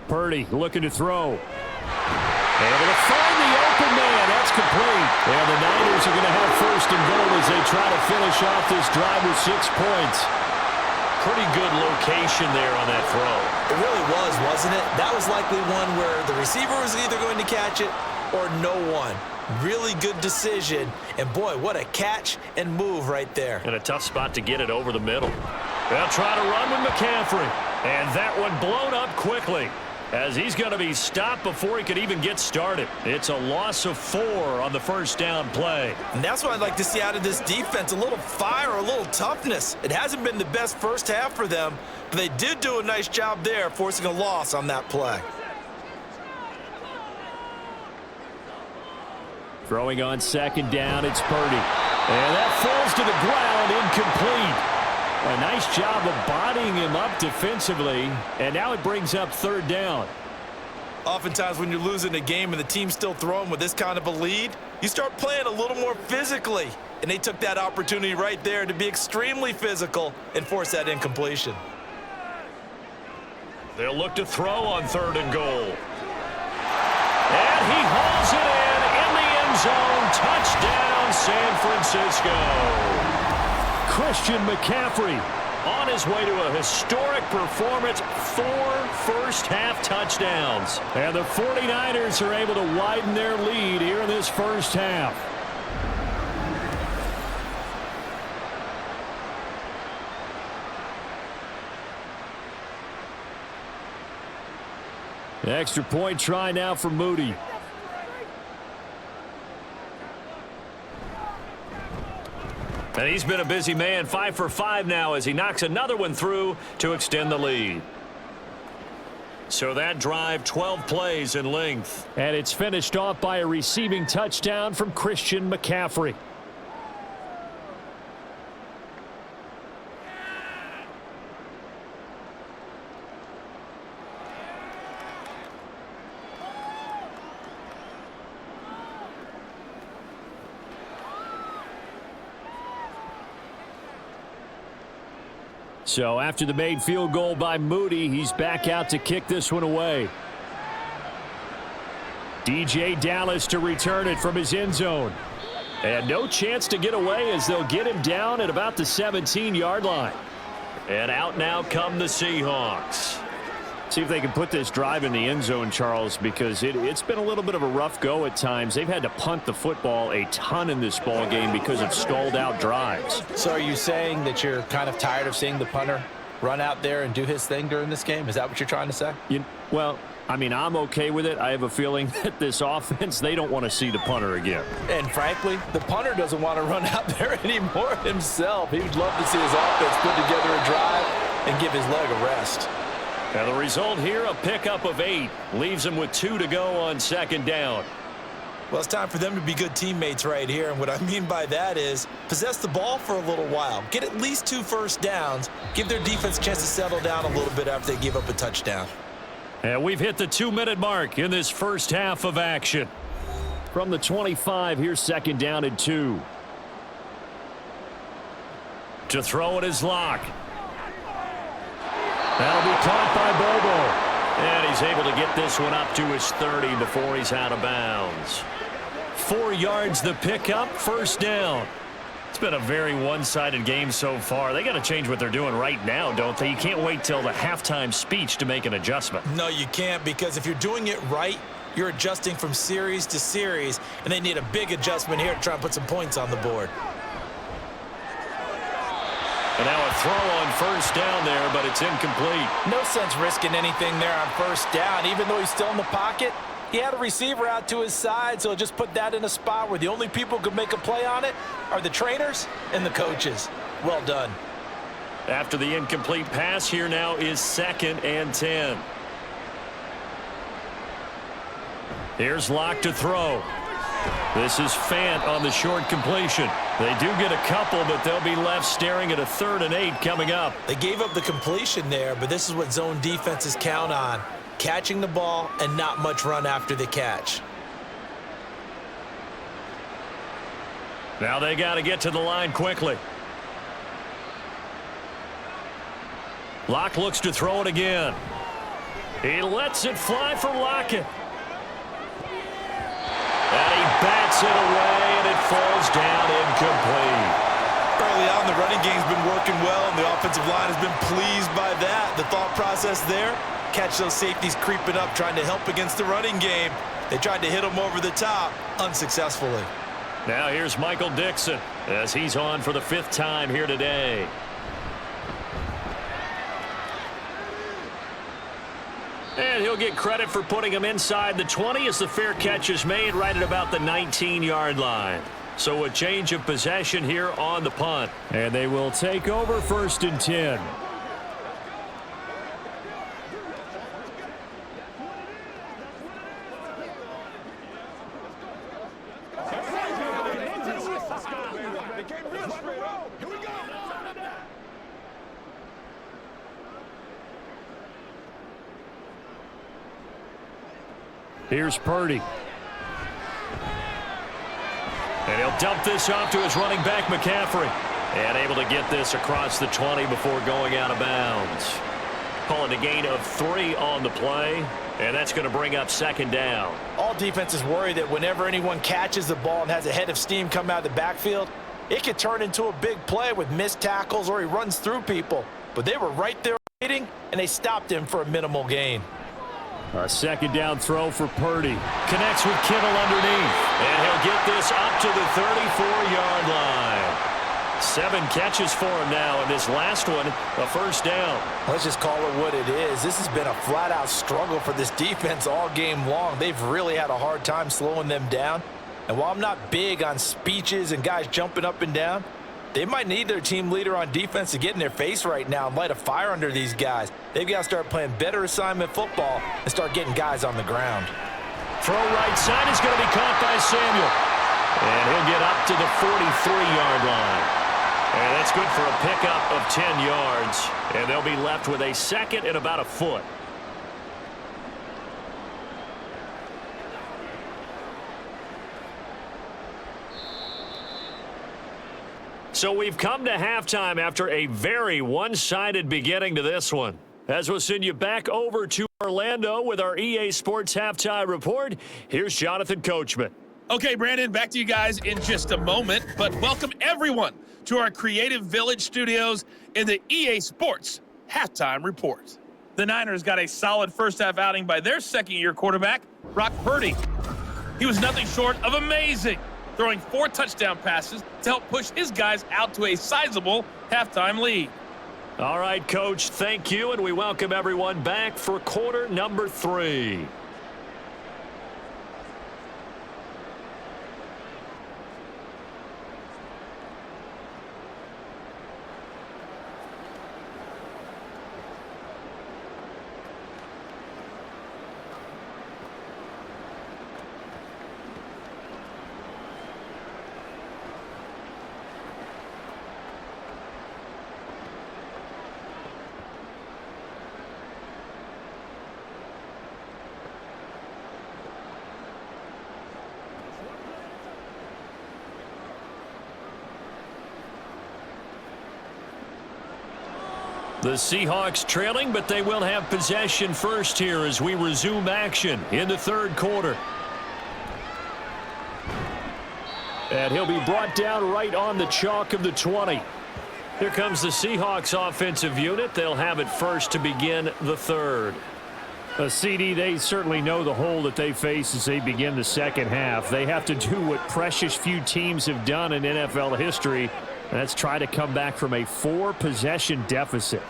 Purdy looking to throw. Able to find the open man. That's complete. And the Niners are going to have 1st and goal as they try to finish off this drive with 6 points. Pretty good location there on that throw. It really was, wasn't it? That was likely one where the receiver was either going to catch it or no one. Really good decision. And boy, what a catch and move right there. And a tough spot to get it over the middle. They'll try to run with McCaffrey. And that one blown up quickly, as he's going to be stopped before he could even get started. It's a loss of 4 on the first down play. And that's what I'd like to see out of this defense, a little fire, a little toughness. It hasn't been the best first half for them, but they did do a nice job there, forcing a loss on that play. Throwing on 2nd down, it's Purdy. And that falls to the ground, incomplete. A nice job of bodying him up defensively, and now it brings up 3rd down. Oftentimes when you're losing a game and the team's still throwing with this kind of a lead, you start playing a little more physically. And they took that opportunity right there to be extremely physical and force that incompletion. They'll look to throw on 3rd and goal. And he hauls it in the end zone. Touchdown, San Francisco. Christian McCaffrey on his way to a historic performance, 4 first-half touchdowns. And the 49ers are able to widen their lead here in this first half. The extra point try now for Moody. And he's been a busy man, 5 for 5 now as he knocks another one through to extend the lead. So that drive, 12 plays in length. And it's finished off by a receiving touchdown from Christian McCaffrey. So after the made field goal by Moody, he's back out to kick this one away. DJ Dallas to return it from his end zone. And no chance to get away as they'll get him down at about the 17-yard line. And out now come the Seahawks. See if they can put this drive in the end zone, Charles, because it's been a little bit of a rough go at times. They've had to punt the football a ton in this ball game because of stalled-out drives. So are you saying that you're kind of tired of seeing the punter run out there and do his thing during this game? Is that what you're trying to say? Well, I mean, I'm okay with it. I have a feeling that this offense, they don't want to see the punter again. And frankly, the punter doesn't want to run out there anymore himself. He would love to see his offense put together a drive and give his leg a rest. And the result here, a pickup of 8. Leaves them with 2 to go on second down. Well, it's time for them to be good teammates right here. And what I mean by that is possess the ball for a little while. Get at least 2 first downs. Give their defense a chance to settle down a little bit after they give up a touchdown. And we've hit the 2-minute mark in this first half of action. From the 25, here's second down and 2. To throw it is Locke. That'll be caught by Bobo. And he's able to get this one up to his 30 before he's out of bounds. 4 yards the pickup, first down. It's been a very one-sided game so far. They got to change what they're doing right now, don't they? You can't wait till the halftime speech to make an adjustment. No, you can't, because if you're doing it right, you're adjusting from series to series, and they need a big adjustment here to try and put some points on the board. And now a throw on first down there, but it's incomplete. No sense risking anything there on first down. Even though he's still in the pocket, he had a receiver out to his side, so just put that in a spot where the only people who could make a play on it are the trainers and the coaches. Well done. After the incomplete pass, here now is 2nd and 10. Here's Locke to throw. This is Fant on the short completion. They do get a couple, but they'll be left staring at a 3rd and 8 coming up. They gave up the completion there, but this is what zone defenses count on. Catching the ball and not much run after the catch. Now they got to get to the line quickly. Locke looks to throw it again. He lets it fly for Lockett. And he bats it away, and it falls down incomplete. Early on, the running game's been working well, and the offensive line has been pleased by that. The thought process there, catch those safeties creeping up, trying to help against the running game. They tried to hit him over the top, unsuccessfully. Now here's Michael Dixon as he's on for the 5th time here today. And he'll get credit for putting him inside the 20 as the fair catch is made right at about the 19-yard line. So a change of possession here on the punt. And they will take over 1st and 10. Here's Purdy. And he'll dump this off to his running back, McCaffrey. And able to get this across the 20 before going out of bounds. Calling a gain of 3 on the play. And that's going to bring up 2nd down. All defenses worry that whenever anyone catches the ball and has a head of steam come out of the backfield, it could turn into a big play with missed tackles or he runs through people. But they were right there waiting, and they stopped him for a minimal gain. A 2nd down throw for Purdy. Connects with Kittle underneath. And he'll get this up to the 34-yard line. 7 catches for him now, and this last one, a 1st down. Let's just call it what it is. This has been a flat-out struggle for this defense all game long. They've really had a hard time slowing them down. And while I'm not big on speeches and guys jumping up and down, They might need their team leader on defense to get in their face right now and light a fire under these guys. They've got to start playing better assignment football and start getting guys on the ground. Throw right side is going to be caught by Samuel. And he'll get up to the 43-yard line. And that's good for a pickup of 10 yards. And they'll be left with a second and about a foot. So we've come to halftime after a very one-sided beginning to this one. As we'll send you back over to Orlando with our EA Sports Halftime Report, here's Jonathan Coachman. Okay, Brandon, back to you guys in just a moment, but welcome everyone to our Creative Village studios in the EA Sports Halftime Report. The Niners got a solid first-half outing by their second-year quarterback, Brock Purdy. He was nothing short of amazing, throwing 4 touchdown passes to help push his guys out to a sizable halftime lead. All right, Coach, thank you, and we welcome everyone back for quarter number 3. The Seahawks trailing, but they will have possession first here as we resume action in the third quarter. And he'll be brought down right on the chalk of the 20. Here comes the Seahawks offensive unit. They'll have it first to begin the third. CD, they certainly know the hole that they face as they begin the second half. They have to do what precious few teams have done in NFL history. That's try to come back from a 4-possession deficit.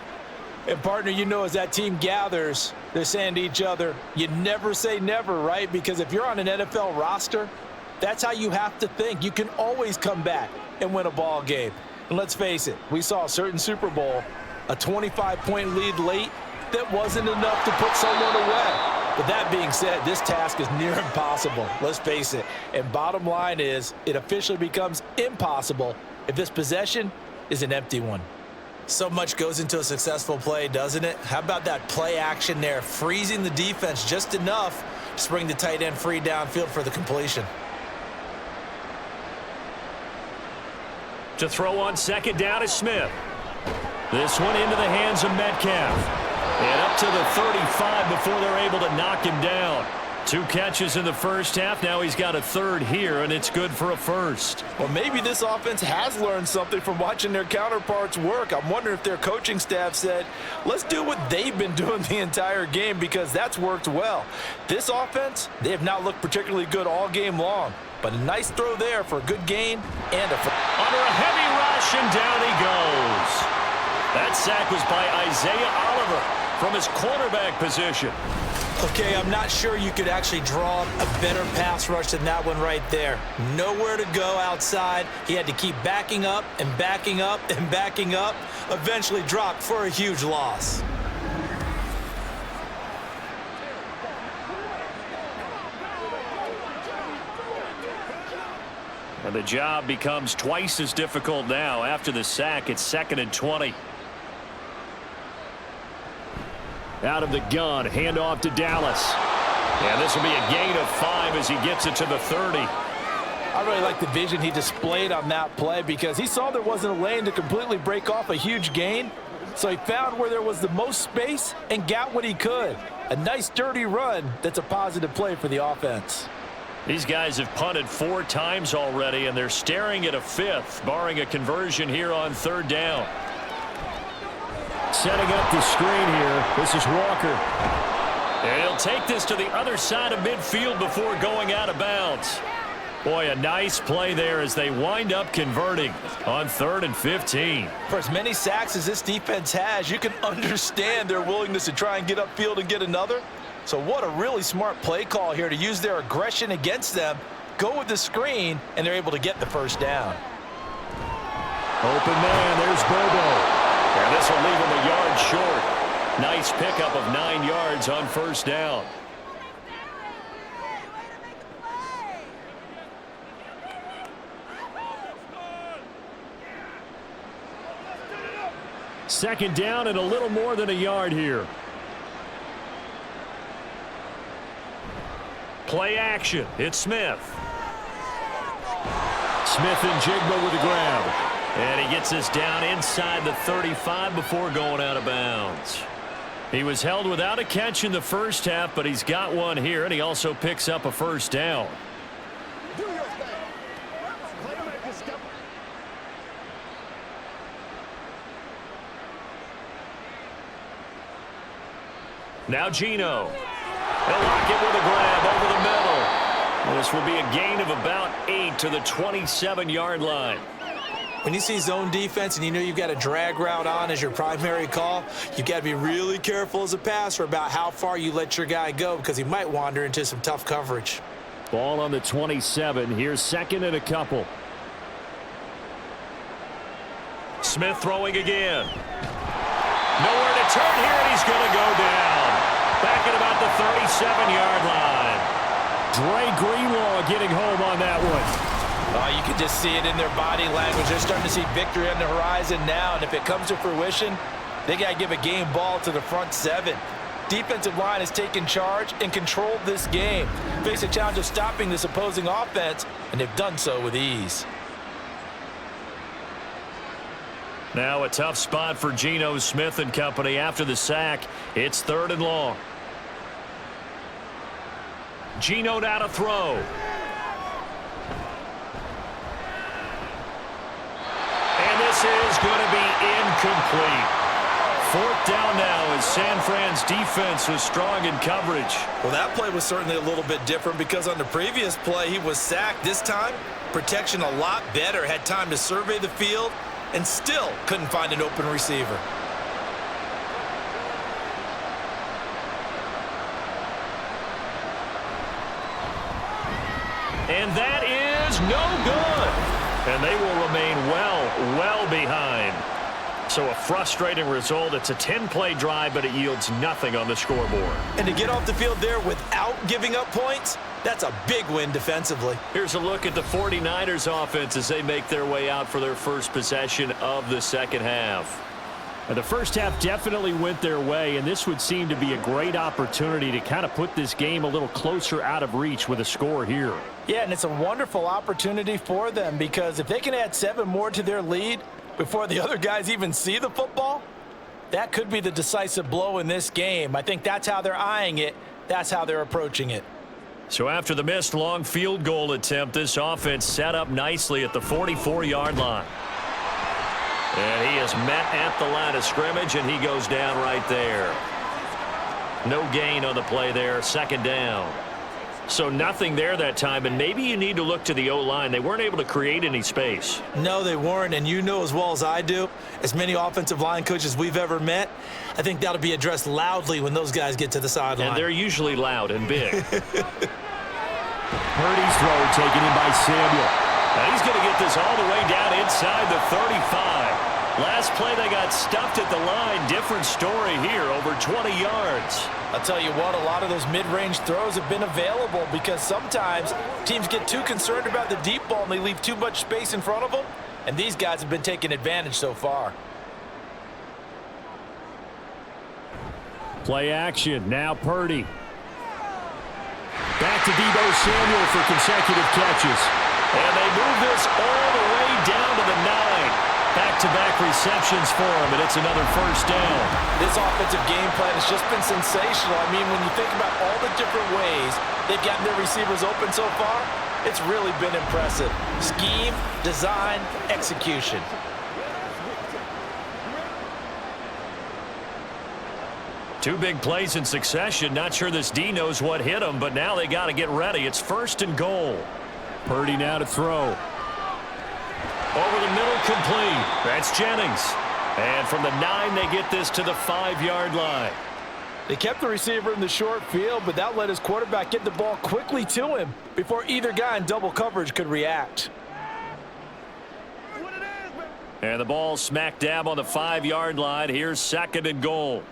And, partner, you know, as that team gathers, they're saying to each other, you never say never, right? Because if you're on an NFL roster, that's how you have to think. You can always come back and win a ball game. And let's face it, we saw a certain Super Bowl, a 25-point lead late that wasn't enough to put someone away. But that being said, this task is near impossible. Let's face it. And bottom line is, it officially becomes impossible if this possession is an empty one. So much goes into a successful play, doesn't it? How about that play action there, freezing the defense just enough to bring the tight end free downfield for the completion. To throw on second down is Smith. This one into the hands of Metcalf. And up to the 35 before they're able to knock him down. 2 catches in the first half. Now he's got a third here, and it's good for a first. Well, maybe this offense has learned something from watching their counterparts work. I'm wondering if their coaching staff said, let's do what they've been doing the entire game, because that's worked well. This offense, they have not looked particularly good all game long. But a nice throw there for a good gain and a... Under a heavy rush, and down he goes. That sack was by Isaiah Oliver from his quarterback position. Okay, I'm not sure you could actually draw a better pass rush than that one right there. Nowhere to go outside. He had to keep backing up and backing up and backing up. Eventually dropped for a huge loss. And the job becomes twice as difficult now. After the sack, it's 2nd and 20. Out of the gun, handoff to Dallas. And this will be a gain of 5 as he gets it to the 30. I really like the vision he displayed on that play, because he saw there wasn't a lane to completely break off a huge gain. So he found where there was the most space and got what he could. A nice dirty run that's a positive play for the offense. These guys have punted 4 times already, and they're staring at a 5th, barring a conversion here on 3rd down. Setting up the screen here. This is Walker. And he'll take this to the other side of midfield before going out of bounds. Boy, a nice play there as they wind up converting on 3rd and 15. For as many sacks as this defense has, you can understand their willingness to try and get upfield and get another. So what a really smart play call here to use their aggression against them, go with the screen, and they're able to get the first down. Open man, there's Bobo. And this will leave him a yard short. Nice pickup of 9 yards on first down. Second down and a little more than a yard here. Play action. It's Smith. Smith and Jigba with the grab. And he gets this down inside the 35 before going out of bounds. He was held without a catch in the first half, but he's got one here, and he also picks up a first down. Now Geno. They'll lock it with a grab over the middle. This will be a gain of about 8 to the 27-yard line. When you see zone defense and you know you've got a drag route on as your primary call, you've got to be really careful as a passer about how far you let your guy go because he might wander into some tough coverage. Ball on the 27. Here's second and a couple. Smith throwing again. Nowhere to turn here, and he's going to go down. Back at about the 37-yard line. Dre Greenlaw getting home on that one. You can just see it in their body language. They're starting to see victory on the horizon now, and if it comes to fruition, they got to give a game ball to the front 7. Defensive line has taken charge and controlled this game. Face a challenge of stopping this opposing offense, and they've done so with ease. Now a tough spot for Geno Smith and company after the sack. It's 3rd and long. Geno now to throw. And this is going to be incomplete. 4th down now as San Fran's defense was strong in coverage. Well, that play was certainly a little bit different because on the previous play he was sacked. This time, protection a lot better. Had time to survey the field and still couldn't find an open receiver. And that is no good. And they will remain well behind. So a frustrating result. It's a 10-play drive, but it yields nothing on the scoreboard. And to get off the field there without giving up points, that's a big win defensively. Here's a look at the 49ers offense as they make their way out for their first possession of the second half. The first half definitely went their way, and this would seem to be a great opportunity to kind of put this game a little closer out of reach with a score here. Yeah, and it's a wonderful opportunity for them because if they can add 7 more to their lead before the other guys even see the football, that could be the decisive blow in this game. I think that's how they're eyeing it. That's how they're approaching it. So after the missed long field goal attempt, this offense set up nicely at the 44-yard line. And he is met at the line of scrimmage, and he goes down right there. No gain on the play there, 2nd down. So nothing there that time, and maybe you need to look to the O-line. They weren't able to create any space. No, they weren't, and you know as well as I do, as many offensive line coaches we've ever met, I think that'll be addressed loudly when those guys get to the sideline. And they're usually loud and big. Purdy's throw taken in by Samuel. Now he's going to get this all the way down inside the 35. Last play they got stuffed at the line. Different story here, over 20 yards. I'll tell you what, a lot of those mid-range throws have been available because sometimes teams get too concerned about the deep ball and they leave too much space in front of them, and these guys have been taking advantage so far. Play action, now Purdy. Back to Deebo Samuel for consecutive catches. And they move this all the way down to the 9. Back-to-back receptions for him, and it's another first down. This offensive game plan has just been sensational. I mean, when you think about all the different ways they've gotten their receivers open so far, it's really been impressive. Scheme, design, execution. Two big plays in succession. Not sure this D knows what hit him, but now they got to get ready. It's 1st and goal. Purdy now to throw. Over the middle, complete. That's Jennings. And from the 9, they get this to the 5-yard line. They kept the receiver in the short field, but that let his quarterback get the ball quickly to him before either guy in double coverage could react. And the ball smack dab on the 5-yard line. Here's 2nd and goal.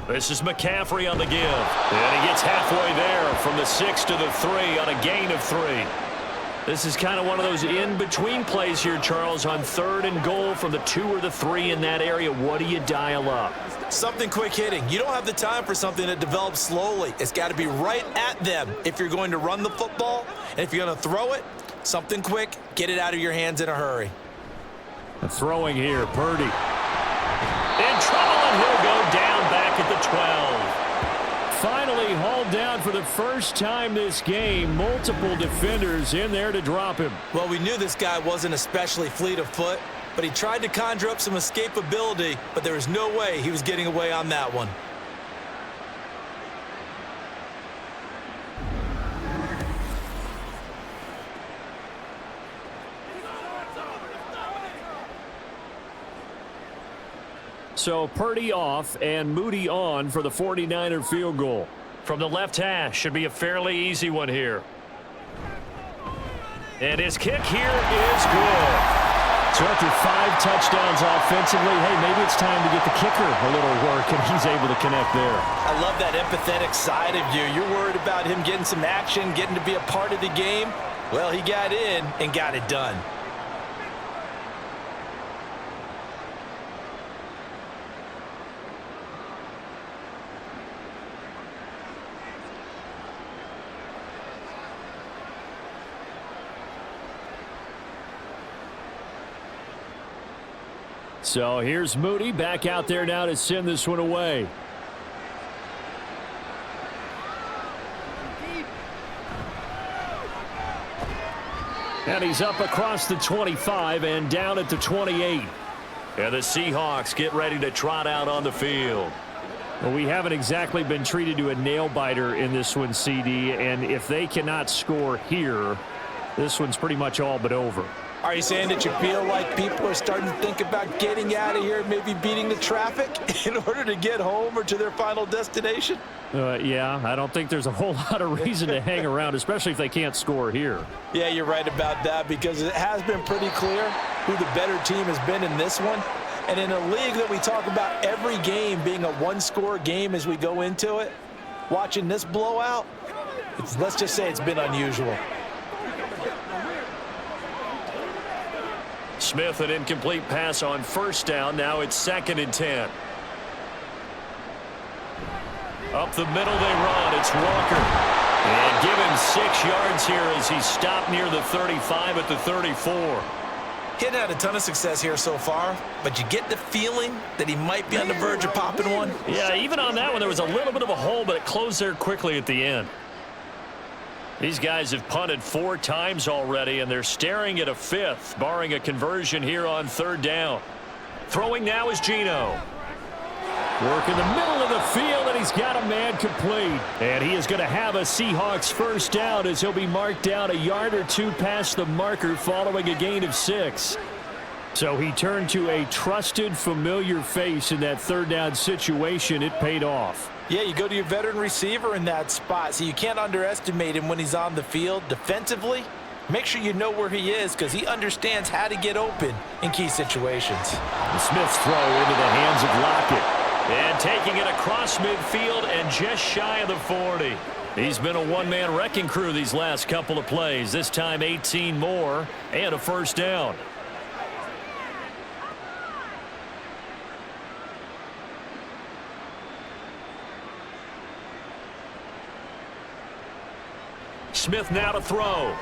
This is McCaffrey on the give. And he gets halfway there from the 6 to the 3 on a gain of 3. This is kind of one of those in-between plays here, Charles, on 3rd and goal from the 2 or the 3 in that area. What do you dial up? Something quick hitting. You don't have the time for something that develops slowly. It's got to be right at them if you're going to run the football. And if you're going to throw it, something quick, get it out of your hands in a hurry. The throwing here, Purdy. In trouble, and he'll go down back at the 12. Finally hauled down for the first time this game. Multiple defenders in there to drop him. Well, we knew this guy wasn't especially fleet of foot, but he tried to conjure up some escapability, but there was no way he was getting away on that one. So Purdy off and Moody on for the 49er field goal. From the left hash, should be a fairly easy one here. And his kick here is good. So after 5 touchdowns offensively, hey, maybe it's time to get the kicker a little work, and he's able to connect there. I love that empathetic side of you. You're worried about him getting some action, getting to be a part of the game. Well, he got in and got it done. So here's Moody back out there now to send this one away. And he's up across the 25 and down at the 28. And the Seahawks get ready to trot out on the field. Well, we haven't exactly been treated to a nail-biter in this one, CD. And if they cannot score here, this one's pretty much all but over. Are you saying that you feel like people are starting to think about getting out of here, maybe beating the traffic in order to get home or to their final destination? Yeah, I don't think there's a whole lot of reason to hang around, especially if they can't score here. Yeah, you're right about that, because it has been pretty clear who the better team has been in this one. And in a league that we talk about every game being a one-score game as we go into it, watching this blowout, let's just say it's been unusual. Smith, an incomplete pass on 1st down. Now it's 2nd and 10. Up the middle they run. It's Walker. And give him 6 yards here as he stopped near the 35 at the 34. He hadn't had a ton of success here so far, but you get the feeling that he might be on the verge of popping one. Yeah, even on that one, there was a little bit of a hole, but it closed there quickly at the end. These guys have punted 4 times already, and they're staring at a 5th, barring a conversion here on 3rd down. Throwing now is Geno. Work in the middle of the field, and he's got a man complete. And he is going to have a Seahawks 1st down as he'll be marked down a yard or 2 past the marker following a gain of 6. So he turned to a trusted, familiar face in that 3rd down situation. It paid off. Yeah, you go to your veteran receiver in that spot, so you can't underestimate him when he's on the field. Defensively, make sure you know where he is, because he understands how to get open in key situations. And Smith's throw into the hands of Lockett. And taking it across midfield and just shy of the 40. He's been a one-man wrecking crew these last couple of plays. This time 18 more and a 1st down. Smith now to throw.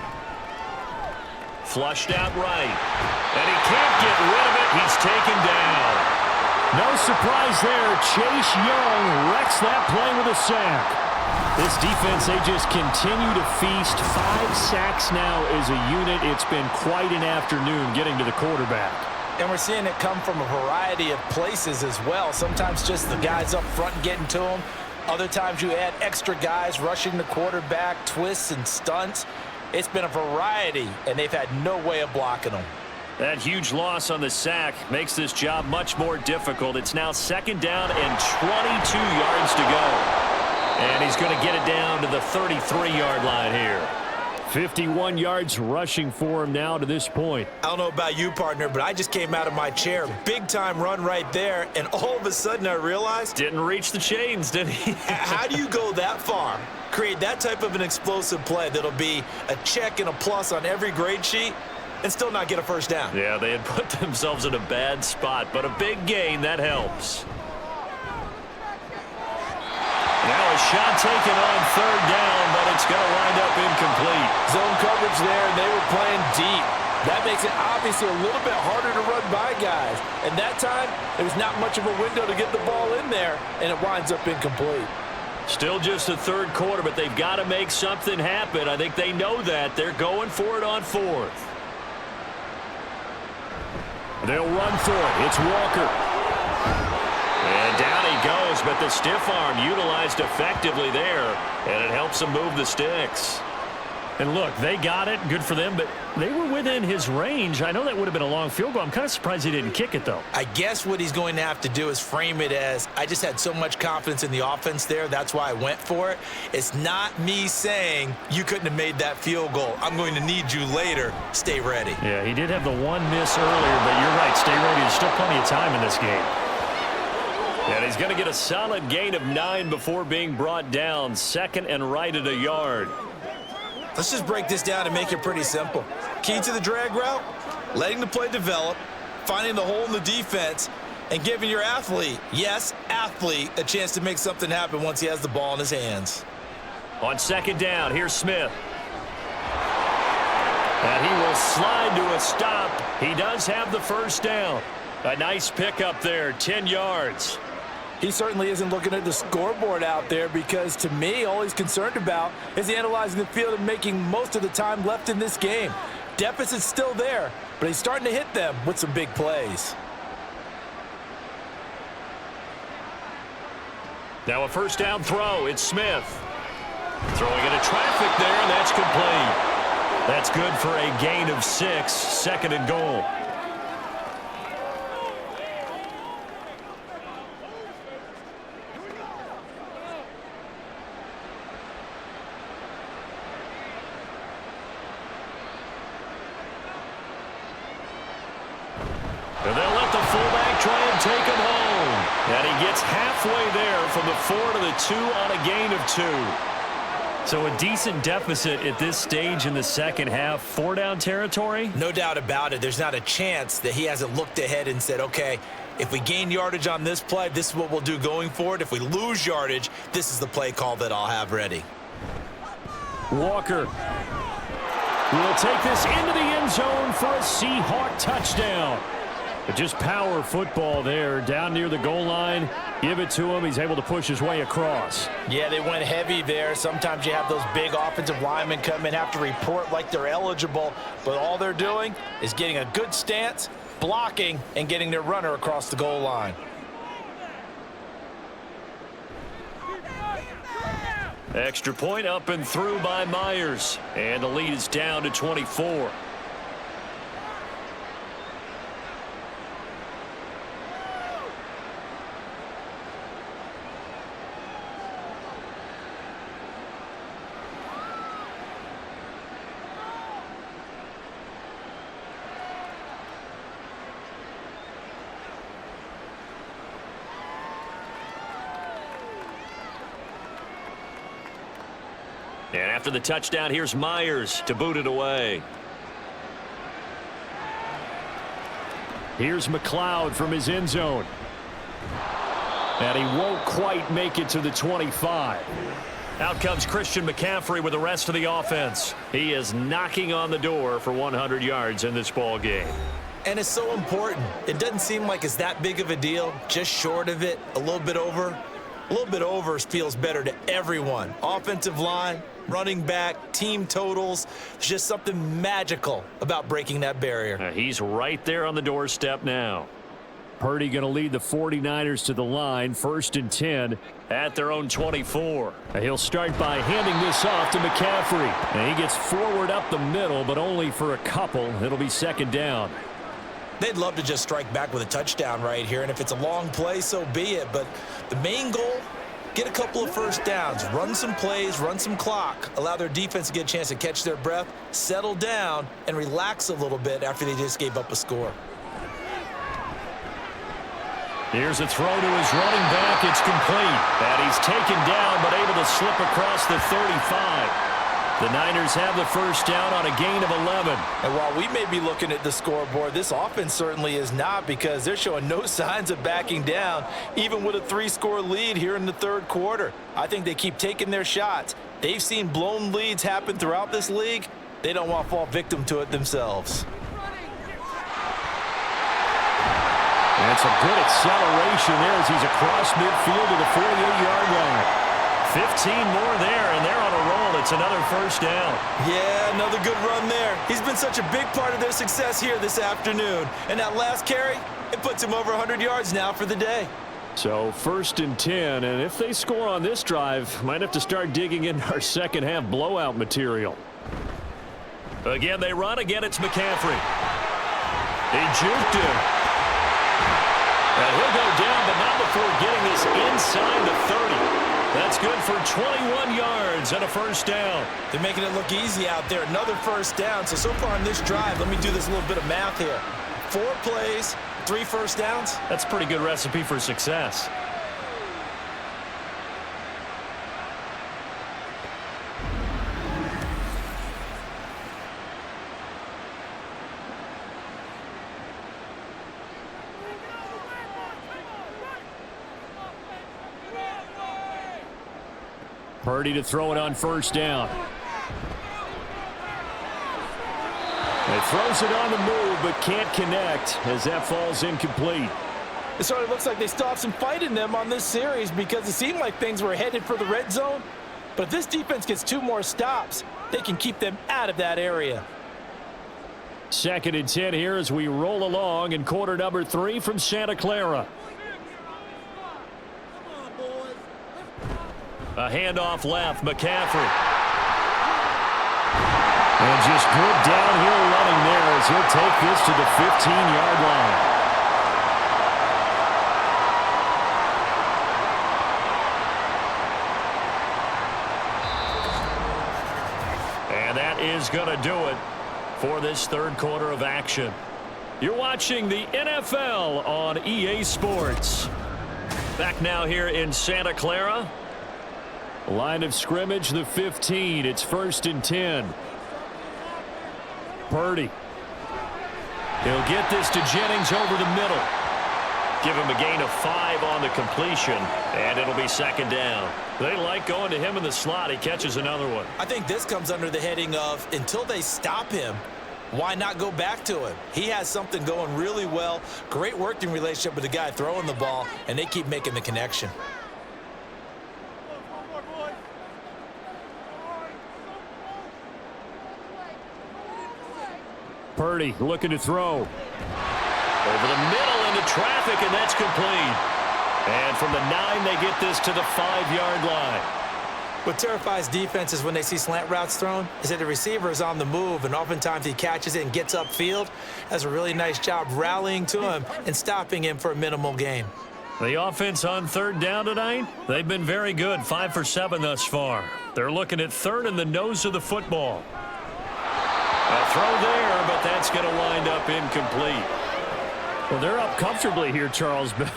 Flushed out right. And he can't get rid of it. He's taken down. No surprise there. Chase Young wrecks that play with a sack. This defense, they just continue to feast. 5 sacks now as a unit. It's been quite an afternoon getting to the quarterback. And we're seeing it come from a variety of places as well. Sometimes just the guys up front getting to him. Other times you add extra guys rushing the quarterback, twists and stunts. It's been a variety, and they've had no way of blocking them. That huge loss on the sack makes this job much more difficult. It's now 2nd down and 22 yards to go. And he's going to get it down to the 33-yard line here. 51 yards rushing for him now to this point. I don't know about you, partner, but I just came out of my chair. Big-time run right there, and all of a sudden I realized... Didn't reach the chains, did he? How do you go that far? Create that type of an explosive play that'll be a check and a plus on every grade sheet and still not get a first down? Yeah, they had put themselves in a bad spot, but a big gain, that helps. Now a shot taken on third down, but it's going to wind up incomplete. Zone coverage there, and they were playing deep. That makes it obviously a little bit harder to run by guys. And that time, there was not much of a window to get the ball in there, and it winds up incomplete. Still just the third quarter, but they've got to make something happen. I think they know that. They're going for it on fourth. They'll run for it. It's Walker. And down he goes, but the stiff arm utilized effectively there, and it helps him move the sticks. And look, they got it. Good for them, but they were within his range. I know that would have been a long field goal. I'm kind of surprised he didn't kick it, though. I guess what he's going to have to do is frame it as, I just had so much confidence in the offense there, that's why I went for it. It's not me saying you couldn't have made that field goal. I'm going to need you later. Stay ready. Yeah, he did have the one miss earlier, but you're right. Stay ready. There's still plenty of time in this game. And he's going to get a solid gain of 9 before being brought down. Second and right at a yard. Let's just break this down and make it pretty simple. Key to the drag route, letting the play develop, finding the hole in the defense, and giving your athlete, yes, athlete, a chance to make something happen once he has the ball in his hands. On second down, here's Smith. And he will slide to a stop. He does have the first down. A nice pickup there, 10 yards. He certainly isn't looking at the scoreboard out there because, to me, all he's concerned about is analyzing the field and making most of the time left in this game. Deficit's still there, but he's starting to hit them with some big plays. Now a first down throw. It's Smith. Throwing into traffic there, and that's complete. That's good for a gain of 6, second and goal. And they'll let the fullback try and take him home. And he gets halfway there from the 4 to the 2 on a gain of 2. So a decent deficit at this stage in the second half. 4-down territory? No doubt about it. There's not a chance that he hasn't looked ahead and said, okay, if we gain yardage on this play, this is what we'll do going forward. If we lose yardage, this is the play call that I'll have ready. Walker will take this into the end zone for a Seahawk touchdown. But just power football there, down near the goal line. Give it to him. He's able to push his way across. Yeah, they went heavy there. Sometimes you have those big offensive linemen come in, have to report like they're eligible, but all they're doing is getting a good stance, blocking, and getting their runner across the goal line. Extra point up and through by Myers. And the lead is down to 24. And after the touchdown, here's Myers to boot it away. Here's McLeod from his end zone. And he won't quite make it to the 25. Out comes Christian McCaffrey with the rest of the offense. He is knocking on the door for 100 yards in this ball game. And it's so important. It doesn't seem like it's that big of a deal, just short of it, a little bit over. A little bit over feels better to everyone. Offensive line, running back, team totals. There's just something magical about breaking that barrier. He's right there on the doorstep now. Purdy going to lead the 49ers to the line, 1st and 10 at their own 24. He'll start by handing this off to McCaffrey. And he gets forward up the middle, but only for a couple. It'll be second down. They'd love to just strike back with a touchdown right here, and if it's a long play, so be it. But the main goal get a couple of first downs, run some plays, run some clock, allow their defense to get a chance to catch their breath, settle down, and relax a little bit after they just gave up a score. Here's a throw to his running back. It's complete. And he's taken down, but able to slip across the 35. The Niners have the first down on a gain of 11. And while we may be looking at the scoreboard, this offense certainly is not, because they're showing no signs of backing down, even with a 3-score lead here in the third quarter. I think they keep taking their shots. They've seen blown leads happen throughout this league. They don't want to fall victim to it themselves. That's a good acceleration there as he's across midfield to the 48-yard line. 15 more there, and they're on a roll. It's another first down. Yeah, another good run there. He's been such a big part of their success here this afternoon. And that last carry, it puts him over 100 yards now for the day. So 1st and 10, and if they score on this drive, might have to start digging into our second half blowout material. Again, they run. Again, it's McCaffrey. He juked him. And he'll go down, but not before getting this inside the 30. That's good for 21 yards and a first down. They're making it look easy out there. Another first down. So far on this drive, let me do this little bit of math here. 4 plays, 3 first downs. That's a pretty good recipe for success. Purdy to throw it on first down. He throws it on the move, but can't connect as that falls incomplete. It certainly looks like they still have some fight in them on this series, because it seemed like things were headed for the red zone. But if this defense gets 2 more stops, they can keep them out of that area. 2nd and 10 here as we roll along in quarter number 3 from Santa Clara. A handoff left, McCaffrey. And just good downhill running there as he'll take this to the 15-yard line. And that is going to do it for this third quarter of action. You're watching the NFL on EA Sports. Back now here in Santa Clara. Line of scrimmage, the 15. It's 1st and 10. Purdy. He'll get this to Jennings over the middle. Give him a gain of 5 on the completion, and it'll be 2nd down. They like going to him in the slot. He catches another one. I think this comes under the heading of, until they stop him, why not go back to him? He has something going really well. Great working relationship with the guy throwing the ball, and they keep making the connection. Purdy looking to throw. Over the middle into traffic, and that's complete. And from the 9, they get this to the 5-yard line. What terrifies defenses when they see slant routes thrown is that the receiver is on the move, and oftentimes he catches it and gets upfield. Does a really nice job rallying to him and stopping him for a minimal gain. The offense on 3rd down tonight, they've been very good, 5 for 7 thus far. They're looking at 3rd in the nose of the football. A throw there, but that's going to wind up incomplete. Well, they're up comfortably here, Charles, but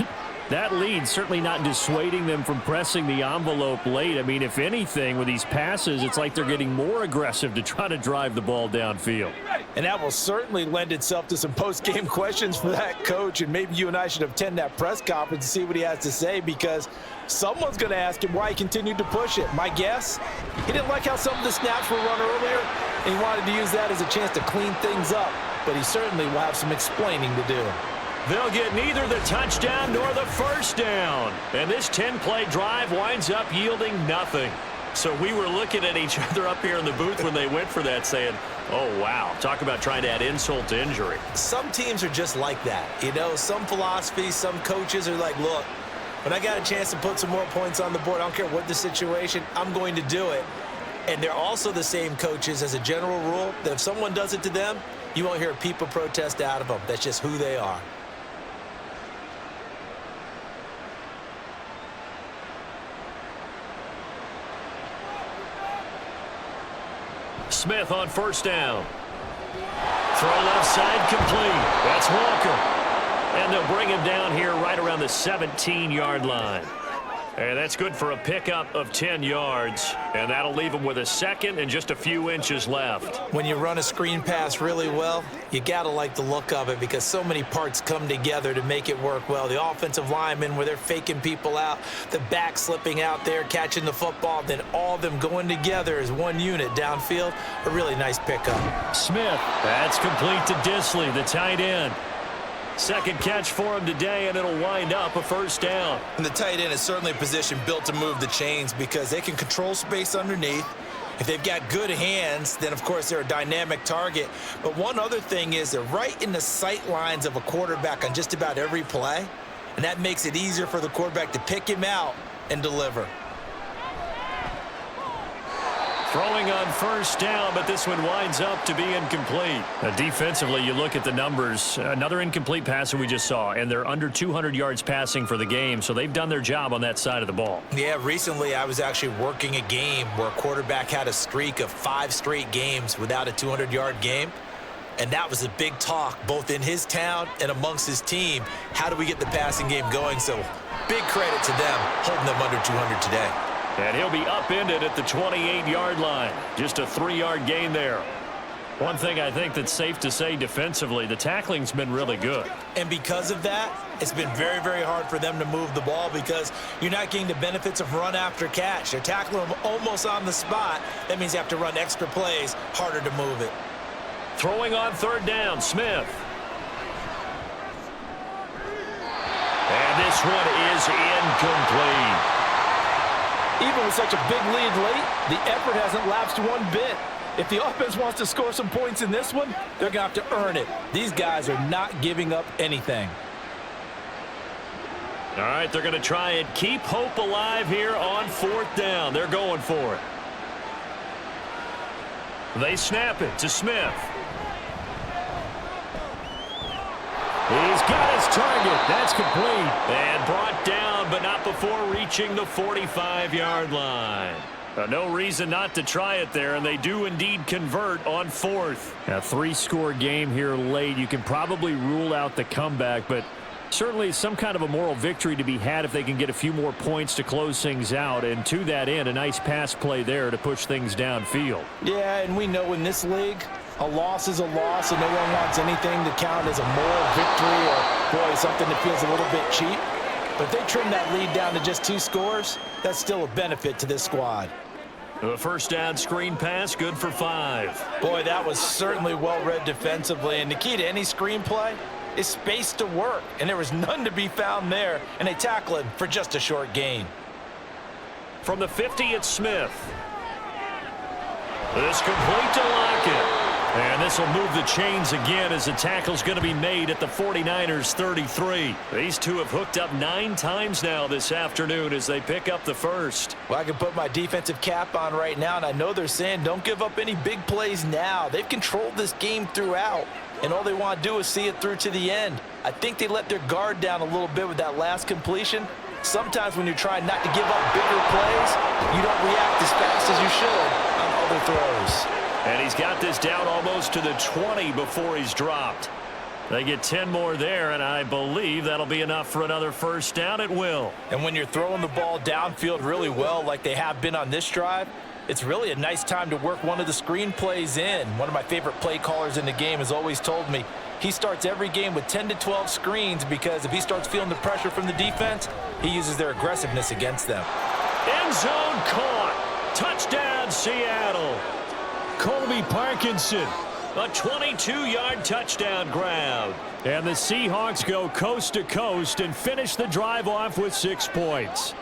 that lead certainly not dissuading them from pressing the envelope late. I mean, if anything, with these passes, it's like they're getting more aggressive to try to drive the ball downfield. And that will certainly lend itself to some post-game questions for that coach, and maybe you and I should attend that press conference and see what he has to say, because someone's going to ask him why he continued to push it. My guess, he didn't like how some of the snaps were run earlier, and he wanted to use that as a chance to clean things up, but he certainly will have some explaining to do. They'll get neither the touchdown nor the first down. And this 10-play drive winds up yielding nothing. So we were looking at each other up here in the booth when they went for that saying, oh, wow, talk about trying to add insult to injury. Some teams are just like that. You know, some philosophies, some coaches are like, look, when I got a chance to put some more points on the board, I don't care what the situation, I'm going to do it. And they're also the same coaches as a general rule that if someone does it to them, you won't hear people protest out of them. That's just who they are. Smith on first down. Throw left side complete. That's Walker. And they'll bring him down here right around the 17-yard line. And that's good for a pickup of 10 yards. And that'll leave him with a second and just a few inches left. When you run a screen pass really well, you got to like the look of it because so many parts come together to make it work well. The offensive linemen where they're faking people out, the back slipping out there, catching the football, then all of them going together as one unit downfield. A really nice pickup. Smith, that's complete to Disley, the tight end. Second catch for him today, and it'll wind up a first down. And the tight end is certainly a position built to move the chains because they can control space underneath. If they've got good hands, then, of course, they're a dynamic target. But one other thing is they're right in the sight lines of a quarterback on just about every play, and that makes it easier for the quarterback to pick him out and deliver. Throwing on first down, but this one winds up to be incomplete. Defensively, you look at the numbers. Another incomplete passer we just saw, and they're under 200 yards passing for the game, so they've done their job on that side of the ball. Yeah, recently I was actually working a game where a quarterback had a streak of 5 straight games without a 200-yard game, and that was a big talk both in his town and amongst his team. How do we get the passing game going? So big credit to them holding them under 200 today. And he'll be upended at the 28-yard line. Just a 3-yard gain there. One thing I think that's safe to say defensively, the tackling's been really good. And because of that, it's been very, very hard for them to move the ball because you're not getting the benefits of run after catch. They're tackling them almost on the spot. That means you have to run extra plays, harder to move it. Throwing on third down, Smith. And this one is incomplete. Even with such a big lead late, the effort hasn't lapsed one bit. If the offense wants to score some points in this one, they're going to have to earn it. These guys are not giving up anything. All right, they're going to try and keep hope alive here on fourth down. They're going for it. They snap it to Smith. He's got his target. That's complete. And brought down, but not before reaching the 45-yard line. No reason not to try it there, and they do indeed convert on fourth. A 3-score game here late. You can probably rule out the comeback, but certainly some kind of a moral victory to be had if they can get a few more points to close things out. And to that end, a nice pass play there to push things downfield. Yeah, and we know in this league, a loss is a loss, and no one wants anything to count as a moral victory or, boy, something that feels a little bit cheap. But if they trim that lead down to just 2 scores, that's still a benefit to this squad. The first down screen pass, good for 5. Boy, that was certainly well-read defensively, and the key to any screen play is space to work, and there was none to be found there, and they tackle him for just a short gain. From the 50, it's Smith. This complete to Lockett. And this will move the chains again as the tackle's going to be made at the 49ers 33. These two have hooked up 9 times now this afternoon as they pick up the first. Well, I can put my defensive cap on right now, and I know they're saying don't give up any big plays now. They've controlled this game throughout, and all they want to do is see it through to the end. I think they let their guard down a little bit with that last completion. Sometimes when you're trying not to give up bigger plays, you don't react as fast as you should on other throws. And he's got this down almost to the 20 before he's dropped. They get 10 more there, and I believe that'll be enough for another first down. It will. And when you're throwing the ball downfield really well like they have been on this drive, it's really a nice time to work one of the screen plays in. One of my favorite play callers in the game has always told me he starts every game with 10 to 12 screens because if he starts feeling the pressure from the defense, he uses their aggressiveness against them. End zone caught. Touchdown, Seattle. Colby Parkinson, a 22-yard touchdown grab. And the Seahawks go coast to coast and finish the drive off with 6 points.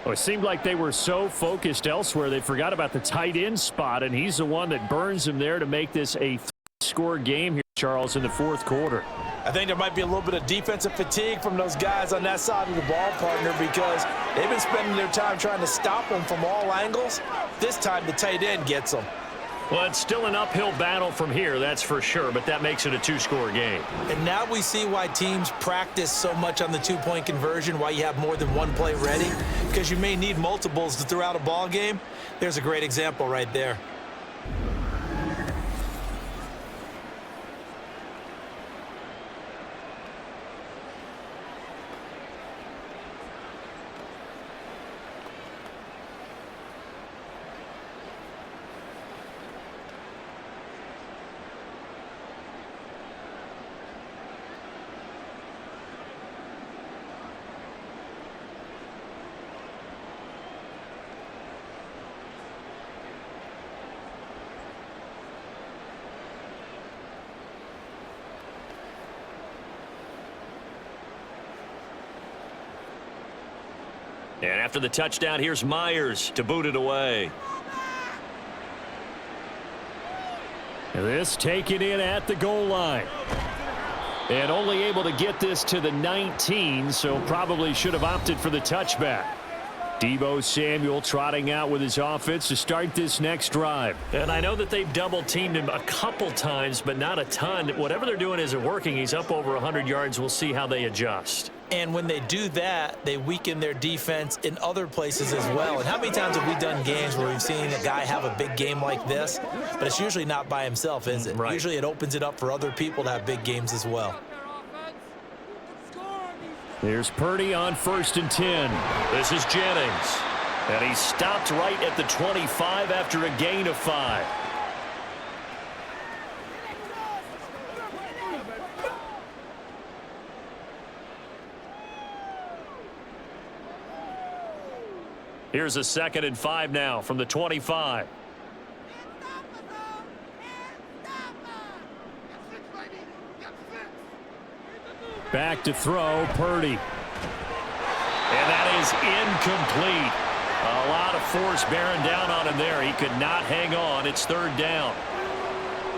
Well, it seemed like they were so focused elsewhere they forgot about the tight end spot, and he's the one that burns him there to make this a 3-score game here, Charles, in the fourth quarter. I think there might be a little bit of defensive fatigue from those guys on that side of the ball, partner, because they've been spending their time trying to stop them from all angles. This time the tight end gets them. Well, it's still an uphill battle from here, that's for sure, but that makes it a 2-score game. And now we see why teams practice so much on the 2-point conversion, why you have more than one play ready, because you may need multiples to throw out a ball game. There's a great example right there. And after the touchdown, here's Myers to boot it away. This taken in at the goal line. And only able to get this to the 19, so probably should have opted for the touchback. Deebo Samuel trotting out with his offense to start this next drive. And I know that they've double-teamed him a couple times, but not a ton. Whatever they're doing isn't working. He's up over 100 yards. We'll see how they adjust. And when they do that, they weaken their defense in other places as well. And how many times have we done games where we've seen a guy have a big game like this, but it's usually not by himself, is it? Right. Usually it opens it up for other people to have big games as well. There's Purdy on 1st and 10. This is Jennings. And he stopped right at the 25 after a gain of 5. Here's a 2nd and 5 now from the 25. Back to throw, Purdy. And that is incomplete. A lot of force bearing down on him there. He could not hang on. It's 3rd down.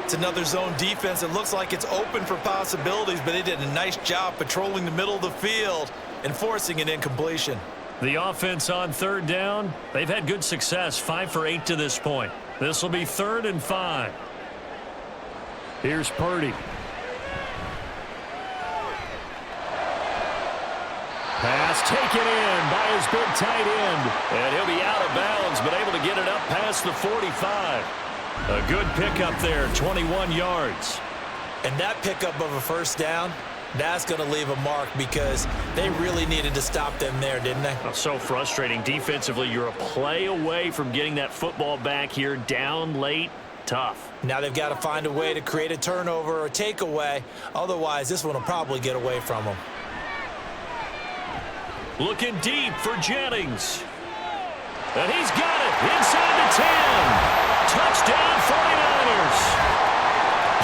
It's another zone defense. It looks like it's open for possibilities, but they did a nice job patrolling the middle of the field and forcing an incompletion. The offense on 3rd down, they've had good success, 5 for 8 to this point. This will be 3rd and 5. Here's Purdy. Pass taken in by his big tight end. And he'll be out of bounds, but able to get it up past the 45. A good pickup there, 21 yards. And that pickup of a 1st down, that's going to leave a mark because they really needed to stop them there, didn't they? Oh, so frustrating. Defensively, you're a play away from getting that football back here, down late. Tough. Now they've got to find a way to create a turnover or takeaway. Otherwise, this one will probably get away from them. Looking deep for Jennings. And he's got it inside the 10. Touchdown 49ers.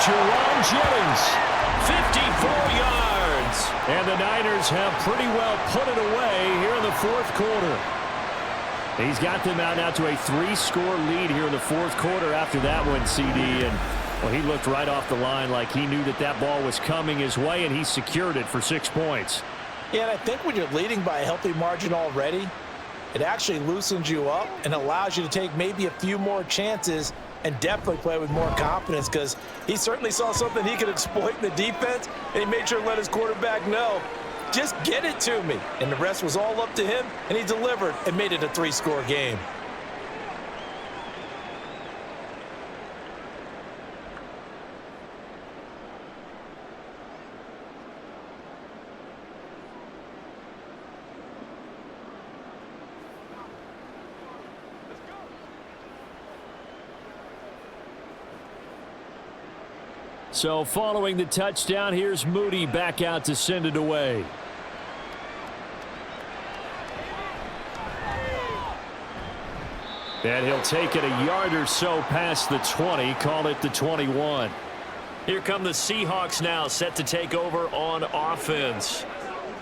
Jerome Jennings. 54 yards. And the Niners have pretty well put it away here in the 4th quarter. He's got them out now to a 3-score lead here in the 4th quarter after that one, CD. And, well, he looked right off the line like he knew that that ball was coming his way, and he secured it for 6 points. Yeah, and I think when you're leading by a healthy margin already, it actually loosens you up and allows you to take maybe a few more chances and definitely play with more confidence because he certainly saw something he could exploit in the defense, and he made sure to let his quarterback know, just get it to me. And the rest was all up to him, and he delivered and made it a 3-score game. So following the touchdown, here's Moody back out to send it away. And he'll take it a yard or so past the 20, call it the 21. Here come the Seahawks now, set to take over on offense.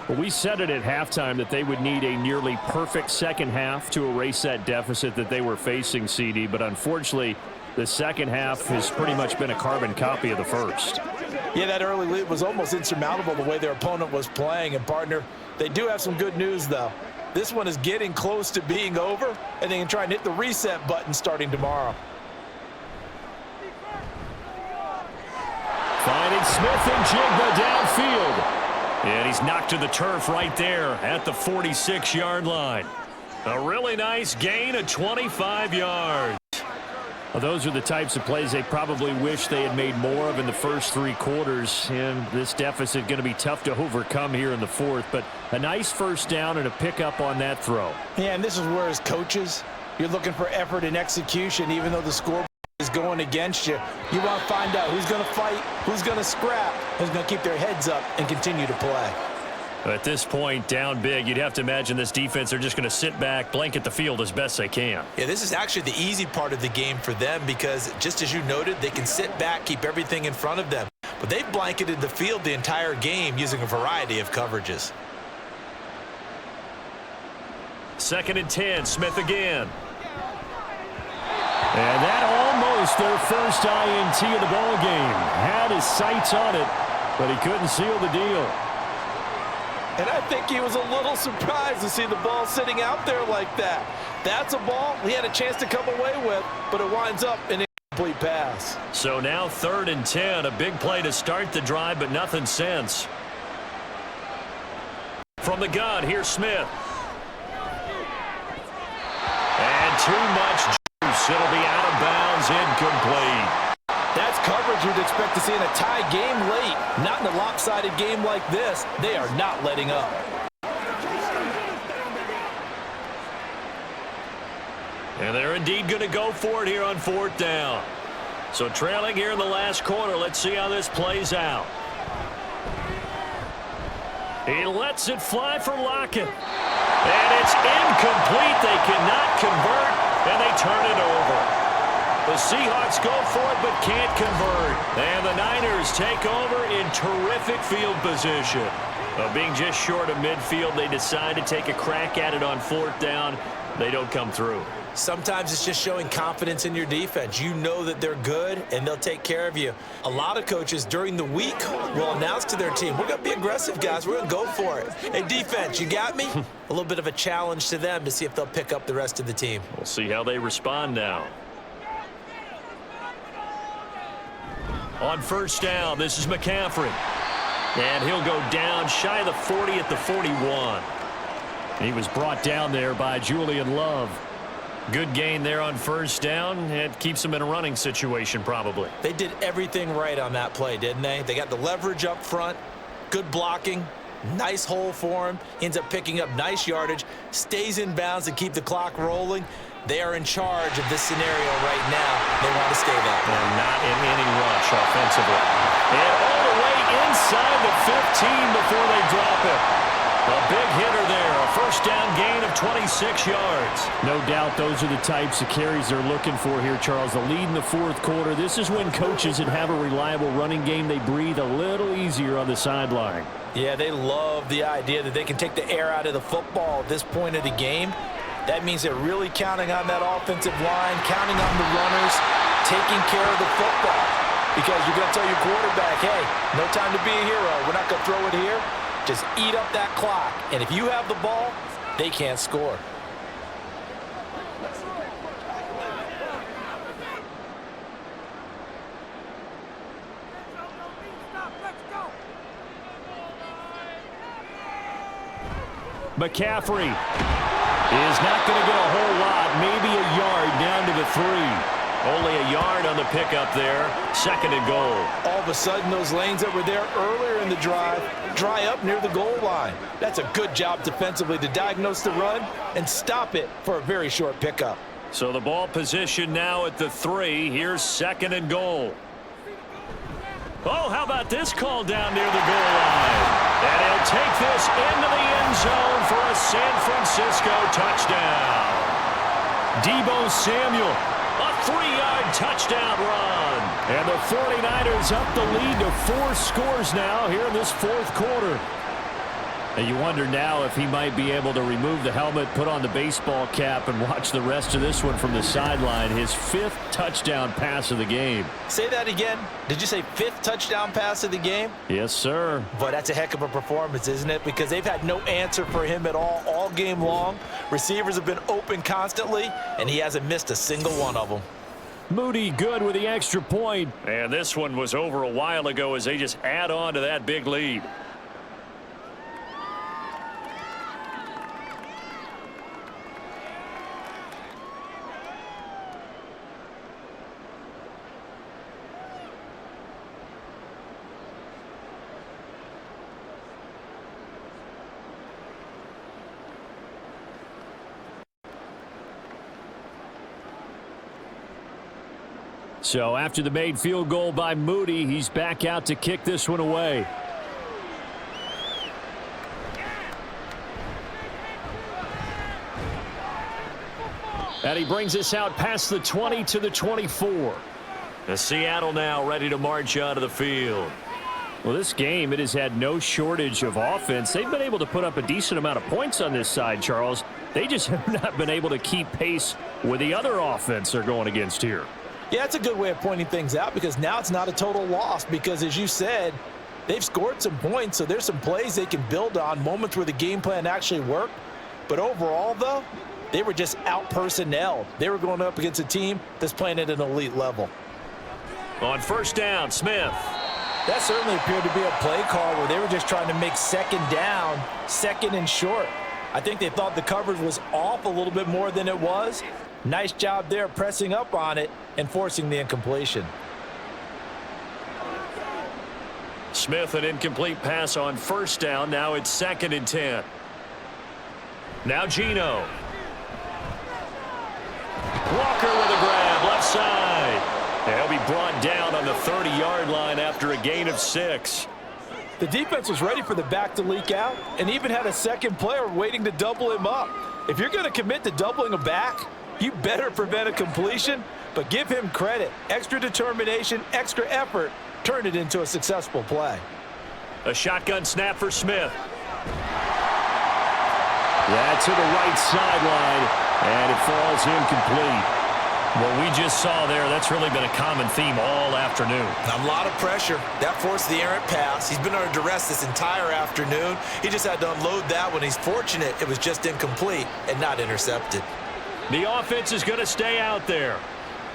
Well, we said it at halftime that they would need a nearly perfect second half to erase that deficit that they were facing, CD, but unfortunately, the second half has pretty much been a carbon copy of the first. Yeah, that early lead was almost insurmountable the way their opponent was playing. And, partner, they do have some good news, though. This one is getting close to being over, and they can try and hit the reset button starting tomorrow. Finding Smith and Jigba downfield. And he's knocked to the turf right there at the 46-yard line. A really nice gain of 25 yards. Well, those are the types of plays they probably wish they had made more of in the first 3 quarters. And this deficit going to be tough to overcome here in the 4th. But a nice first down and a pickup on that throw. Yeah, and this is where as coaches, you're looking for effort and execution, even though the score is going against you. You want to find out who's going to fight, who's going to scrap, who's going to keep their heads up and continue to play. At this point, down big, you'd have to imagine this defense are just going to sit back, blanket the field as best they can. Yeah, this is actually the easy part of the game for them because, just as you noted, they can sit back, keep everything in front of them. But they've blanketed the field the entire game using a variety of coverages. 2nd and 10, Smith again. And that almost their first INT of the ball game. Had his sights on it, but he couldn't seal the deal. And I think he was a little surprised to see the ball sitting out there like that. That's a ball he had a chance to come away with, but it winds up an incomplete pass. So now 3rd and 10, a big play to start the drive, but nothing since. From the gun, here's Smith. And too much juice. It'll be out of bounds, incomplete. That's coverage you'd expect to see in a tie game late. Not in a lopsided game like this. They are not letting up. And they're indeed going to go for it here on 4th down. So trailing here in the last quarter. Let's see how this plays out. He lets it fly for Lockett. And it's incomplete. They cannot convert, and they turn it over. The Seahawks go for it but can't convert. And the Niners take over in terrific field position. Being just short of midfield, they decide to take a crack at it on 4th down. They don't come through. Sometimes it's just showing confidence in your defense. You know that they're good, and they'll take care of you. A lot of coaches during the week will announce to their team, we're going to be aggressive, guys. We're going to go for it. Hey, defense, you got me? A little bit of a challenge to them to see if they'll pick up the rest of the team. We'll see how they respond now. On 1st down, this is McCaffrey. And he'll go down shy of the 40 at the 41. He was brought down there by Julian Love. Good gain there on 1st down. It keeps them in a running situation probably. They did everything right on that play, didn't they? They got the leverage up front, good blocking, nice hole for him. Ends up picking up nice yardage, stays in bounds to keep the clock rolling. They are in charge of this scenario right now. They want to stay that way. And not in any rush offensively. And all the way inside the 15 before they drop it. A big hitter there. A 1st down gain of 26 yards. No doubt those are the types of carries they're looking for here, Charles. The lead in the 4th quarter. This is when coaches that have a reliable running game, they breathe a little easier on the sideline. Yeah, they love the idea that they can take the air out of the football at this point of the game. That means they're really counting on that offensive line, counting on the runners, taking care of the football. Because you're going to tell your quarterback, hey, no time to be a hero. We're not going to throw it here. Just eat up that clock. And if you have the ball, they can't score. McCaffrey is not going to get a whole lot, maybe a yard down to the 3. Only a yard on the pickup there. 2nd and goal. All of a sudden, those lanes that were there earlier in the drive dry up near the goal line. That's a good job defensively to diagnose the run and stop it for a very short pickup. So the ball position now at the 3. Here's 2nd and goal. Oh, how about this call down near the goal line? And he'll take this into the end zone for a San Francisco touchdown. Deebo Samuel, a 3-yard touchdown run. And the 49ers up the lead to 4 scores now here in this 4th quarter. And you wonder now if he might be able to remove the helmet, put on the baseball cap, and watch the rest of this one from the sideline. His 5th touchdown pass of the game. Say that again. Did you say 5th touchdown pass of the game? Yes, sir. But that's a heck of a performance, isn't it? Because they've had no answer for him at all game long. Receivers have been open constantly, and he hasn't missed a single one of them. Moody good with the extra point. And this one was over a while ago as they just add on to that big lead. So after the made field goal by Moody, he's back out to kick this one away. And he brings us out past the 20 to the 24. The Seattle now ready to march out of the field. Well, this game, it has had no shortage of offense. They've been able to put up a decent amount of points on this side, Charles. They just have not been able to keep pace with the other offense they're going against here. Yeah, it's a good way of pointing things out because now it's not a total loss because, as you said, they've scored some points, so there's some plays they can build on, moments where the game plan actually worked. But overall, though, they were just out-personnelled. They were going up against a team that's playing at an elite level. On first down, Smith. That certainly appeared to be a play call where they were just trying to make second down, second and short. I think they thought the coverage was off a little bit more than it was. Nice job there pressing up on it and forcing the incompletion. Smith, an incomplete pass on first down. Now it's 2nd and 10. Now Geno. Walker with a grab, left side. And he'll be brought down on the 30-yard line after a gain of 6. The defense was ready for the back to leak out and even had a second player waiting to double him up. If you're going to commit to doubling a back, you better prevent a completion, but give him credit. Extra determination, extra effort, turn it into a successful play. A shotgun snap for Smith. Yeah, to the right sideline, and it falls incomplete. What we just saw there, that's really been a common theme all afternoon. A lot of pressure. That forced the errant pass. He's been under duress this entire afternoon. He just had to unload that one. He's fortunate it was just incomplete and not intercepted. The offense is going to stay out there.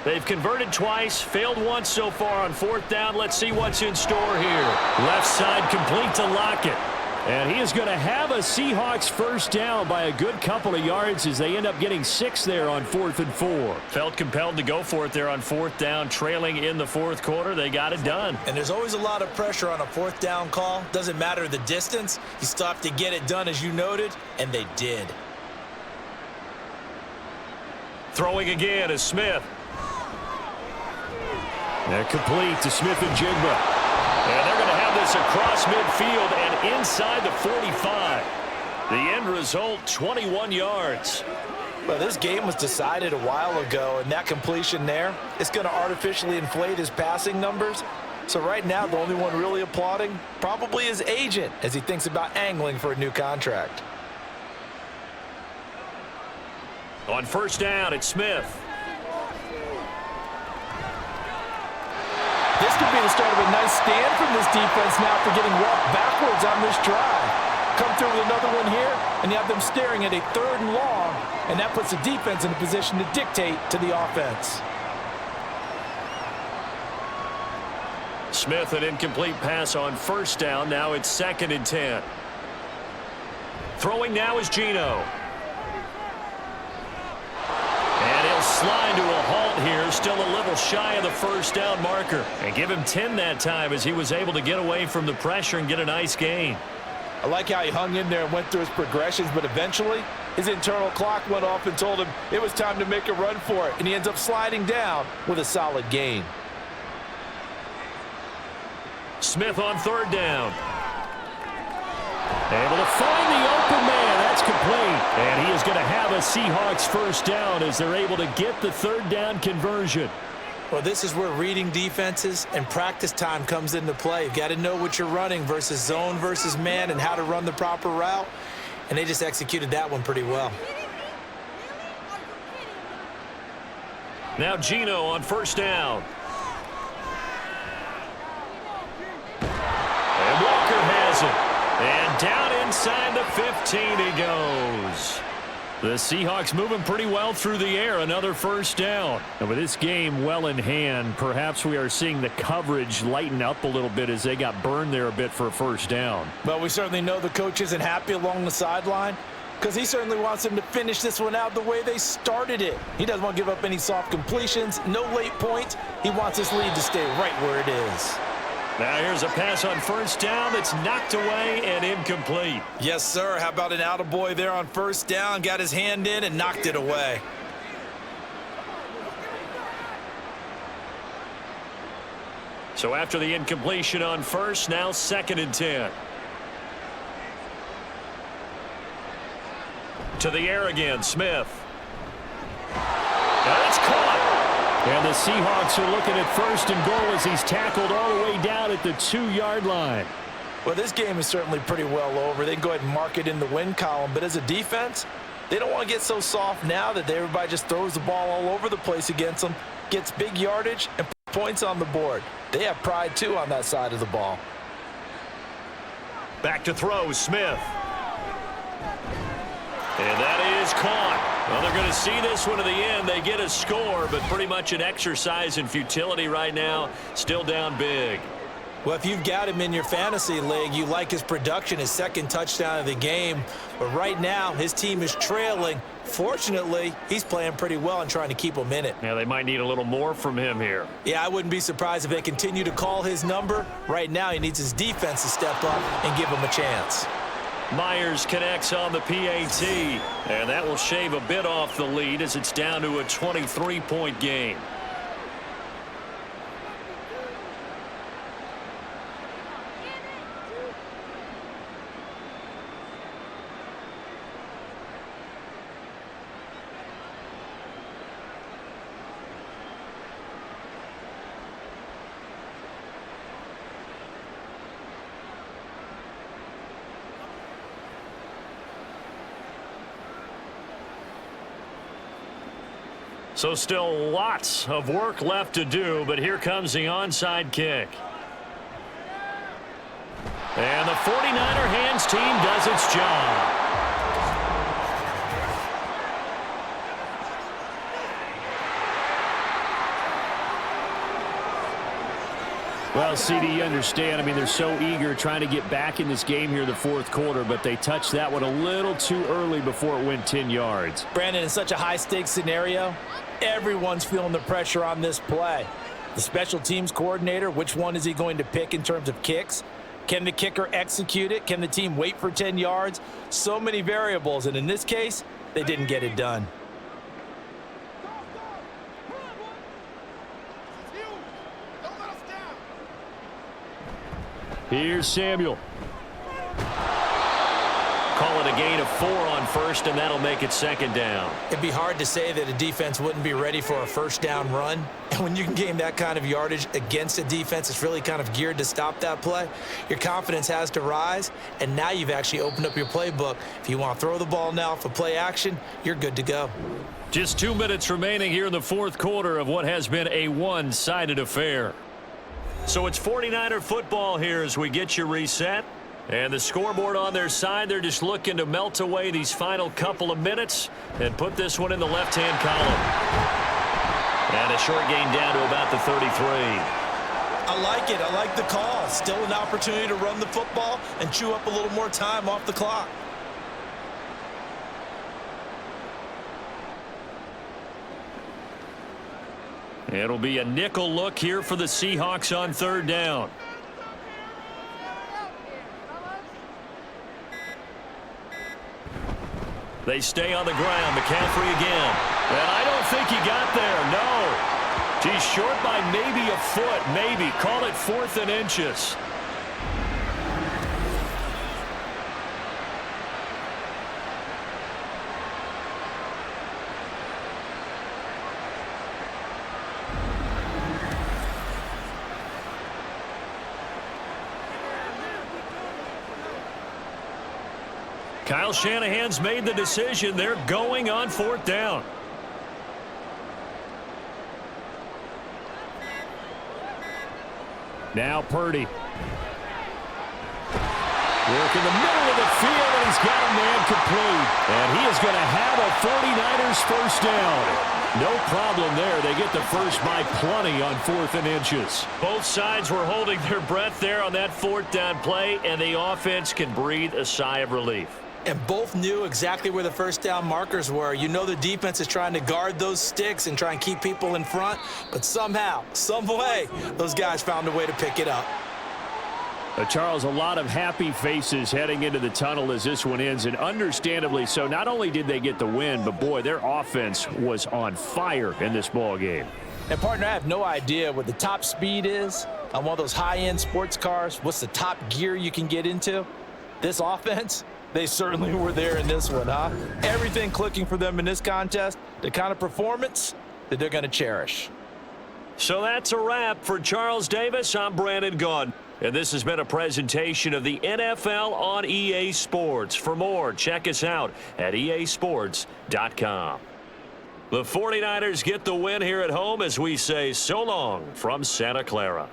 They've converted twice, failed once so far on 4th down. Let's see what's in store here. Left side complete to Lockett. And he is going to have a Seahawks first down by a good couple of yards as they end up getting 6 there on 4th and 4. Felt compelled to go for it there on 4th down, trailing in the 4th quarter. They got it done. And there's always a lot of pressure on a 4th down call. Doesn't matter the distance. You still have to get it done, as you noted, and they did. Throwing again is Smith. They're complete to Smith and Jigba. And they're going to have this across midfield and inside the 45. The end result, 21 yards. Well, this game was decided a while ago, and that completion there is going to artificially inflate his passing numbers. So right now, the only one really applauding probably his agent as he thinks about angling for a new contract. On first down, it's Smith. This could be the start of a nice stand from this defense now after getting walked backwards on this drive. Come through with another one here, and you have them staring at a 3rd and long, and that puts the defense in a position to dictate to the offense. Smith, an incomplete pass on first down. Now it's 2nd and 10. Throwing now is Geno. And he'll slide to a halt here, still a little shy of the first down marker. And give him 10 that time as he was able to get away from the pressure and get a nice gain. I like how he hung in there and went through his progressions, but eventually his internal clock went off and told him it was time to make a run for it, and he ends up sliding down with a solid gain. Smith on 3rd down. Able to find the open man. That's complete. And he is going to have a Seahawks first down as they're able to get the 3rd down conversion. Well, this is where reading defenses and practice time comes into play. You've got to know what you're running versus zone versus man and how to run the proper route. And they just executed that one pretty well. Now Geno on first down. And Walker has it. And down inside the 15 he goes. The Seahawks moving pretty well through the air. Another first down. And with this game well in hand, perhaps we are seeing the coverage lighten up a little bit as they got burned there a bit for a first down. But we certainly know the coach isn't happy along the sideline because he certainly wants them to finish this one out the way they started it. He doesn't want to give up any soft completions, no late points. He wants this lead to stay right where it is. Now here's a pass on first down that's knocked away and incomplete. Yes, sir. How about an attaboy there on first down? Got his hand in and knocked it away. So after the incompletion on first, now 2nd and 10. To the air again, Smith. And it's caught. And the Seahawks are looking at 1st and goal as he's tackled all the way down at the 2-yard line. Well, this game is certainly pretty well over. They can go ahead and mark it in the win column. But as a defense, they don't want to get so soft now that everybody just throws the ball all over the place against them, gets big yardage, and points on the board. They have pride, too, on that side of the ball. Back to throw, Smith. And that is caught. Well, they're going to see this one to the end. They get a score, but pretty much an exercise in futility right now. Still down big. Well, if you've got him in your fantasy league, you like his production, his 2nd touchdown of the game. But right now, his team is trailing. Fortunately, he's playing pretty well and trying to keep them in it. Yeah, they might need a little more from him here. Yeah, I wouldn't be surprised if they continue to call his number. Right now, he needs his defense to step up and give him a chance. Myers connects on the PAT, and that will shave a bit off the lead as it's down to a 23-point game. So still lots of work left to do, but here comes the onside kick. And the 49er hands team does its job. Well, CD, you understand. I mean, they're so eager trying to get back in this game here in the 4th quarter, but they touched that one a little too early before it went 10 yards. Brandon, in such a high-stakes scenario, everyone's feeling the pressure on this play. The special teams coordinator, which one is he going to pick in terms of kicks? Can the kicker execute it? Can the team wait for 10 yards? So many variables, and in this case, they didn't get it done. Here's Samuel. Call it a gain of 4 on 1st, and that'll make it 2nd down. It'd be hard to say that a defense wouldn't be ready for a 1st down run. And when you can gain that kind of yardage against a defense that's really kind of geared to stop that play, your confidence has to rise, and now you've actually opened up your playbook. If you want to throw the ball now for play action, you're good to go. Just 2 minutes remaining here in the 4th quarter of what has been a one-sided affair. So it's 49er football here as we get you reset. And the scoreboard on their side, they're just looking to melt away these final couple of minutes and put this one in the left-hand column. And a short gain down to about the 33. I like it. I like the call. Still an opportunity to run the football and chew up a little more time off the clock. It'll be a nickel look here for the Seahawks on 3rd down. They stay on the ground. McCaffrey again. And I don't think he got there. No. He's short by maybe a foot. Maybe. Call it 4th and inches. Kyle Shanahan's made the decision. They're going on 4th down. Now Purdy. Work in the middle of the field, and he's got a man complete. And he is going to have a 49ers 1st down. No problem there. They get the first by plenty on 4th and inches. Both sides were holding their breath there on that 4th down play, and the offense can breathe a sigh of relief. And both knew exactly where the 1st down markers were. You know the defense is trying to guard those sticks and try and keep people in front, but somehow, some way, those guys found a way to pick it up. Charles, a lot of happy faces heading into the tunnel as this one ends, and understandably so. Not only did they get the win, but boy, their offense was on fire in this ball game. And partner, I have no idea what the top speed is on one of those high-end sports cars. What's the top gear you can get into? This offense, they certainly were there in this one, huh? Everything clicking for them in this contest, the kind of performance that they're going to cherish. So that's a wrap. For Charles Davis, I'm Brandon Gunn. And this has been a presentation of the NFL on EA Sports. For more, check us out at easports.com. The 49ers get the win here at home as we say so long from Santa Clara.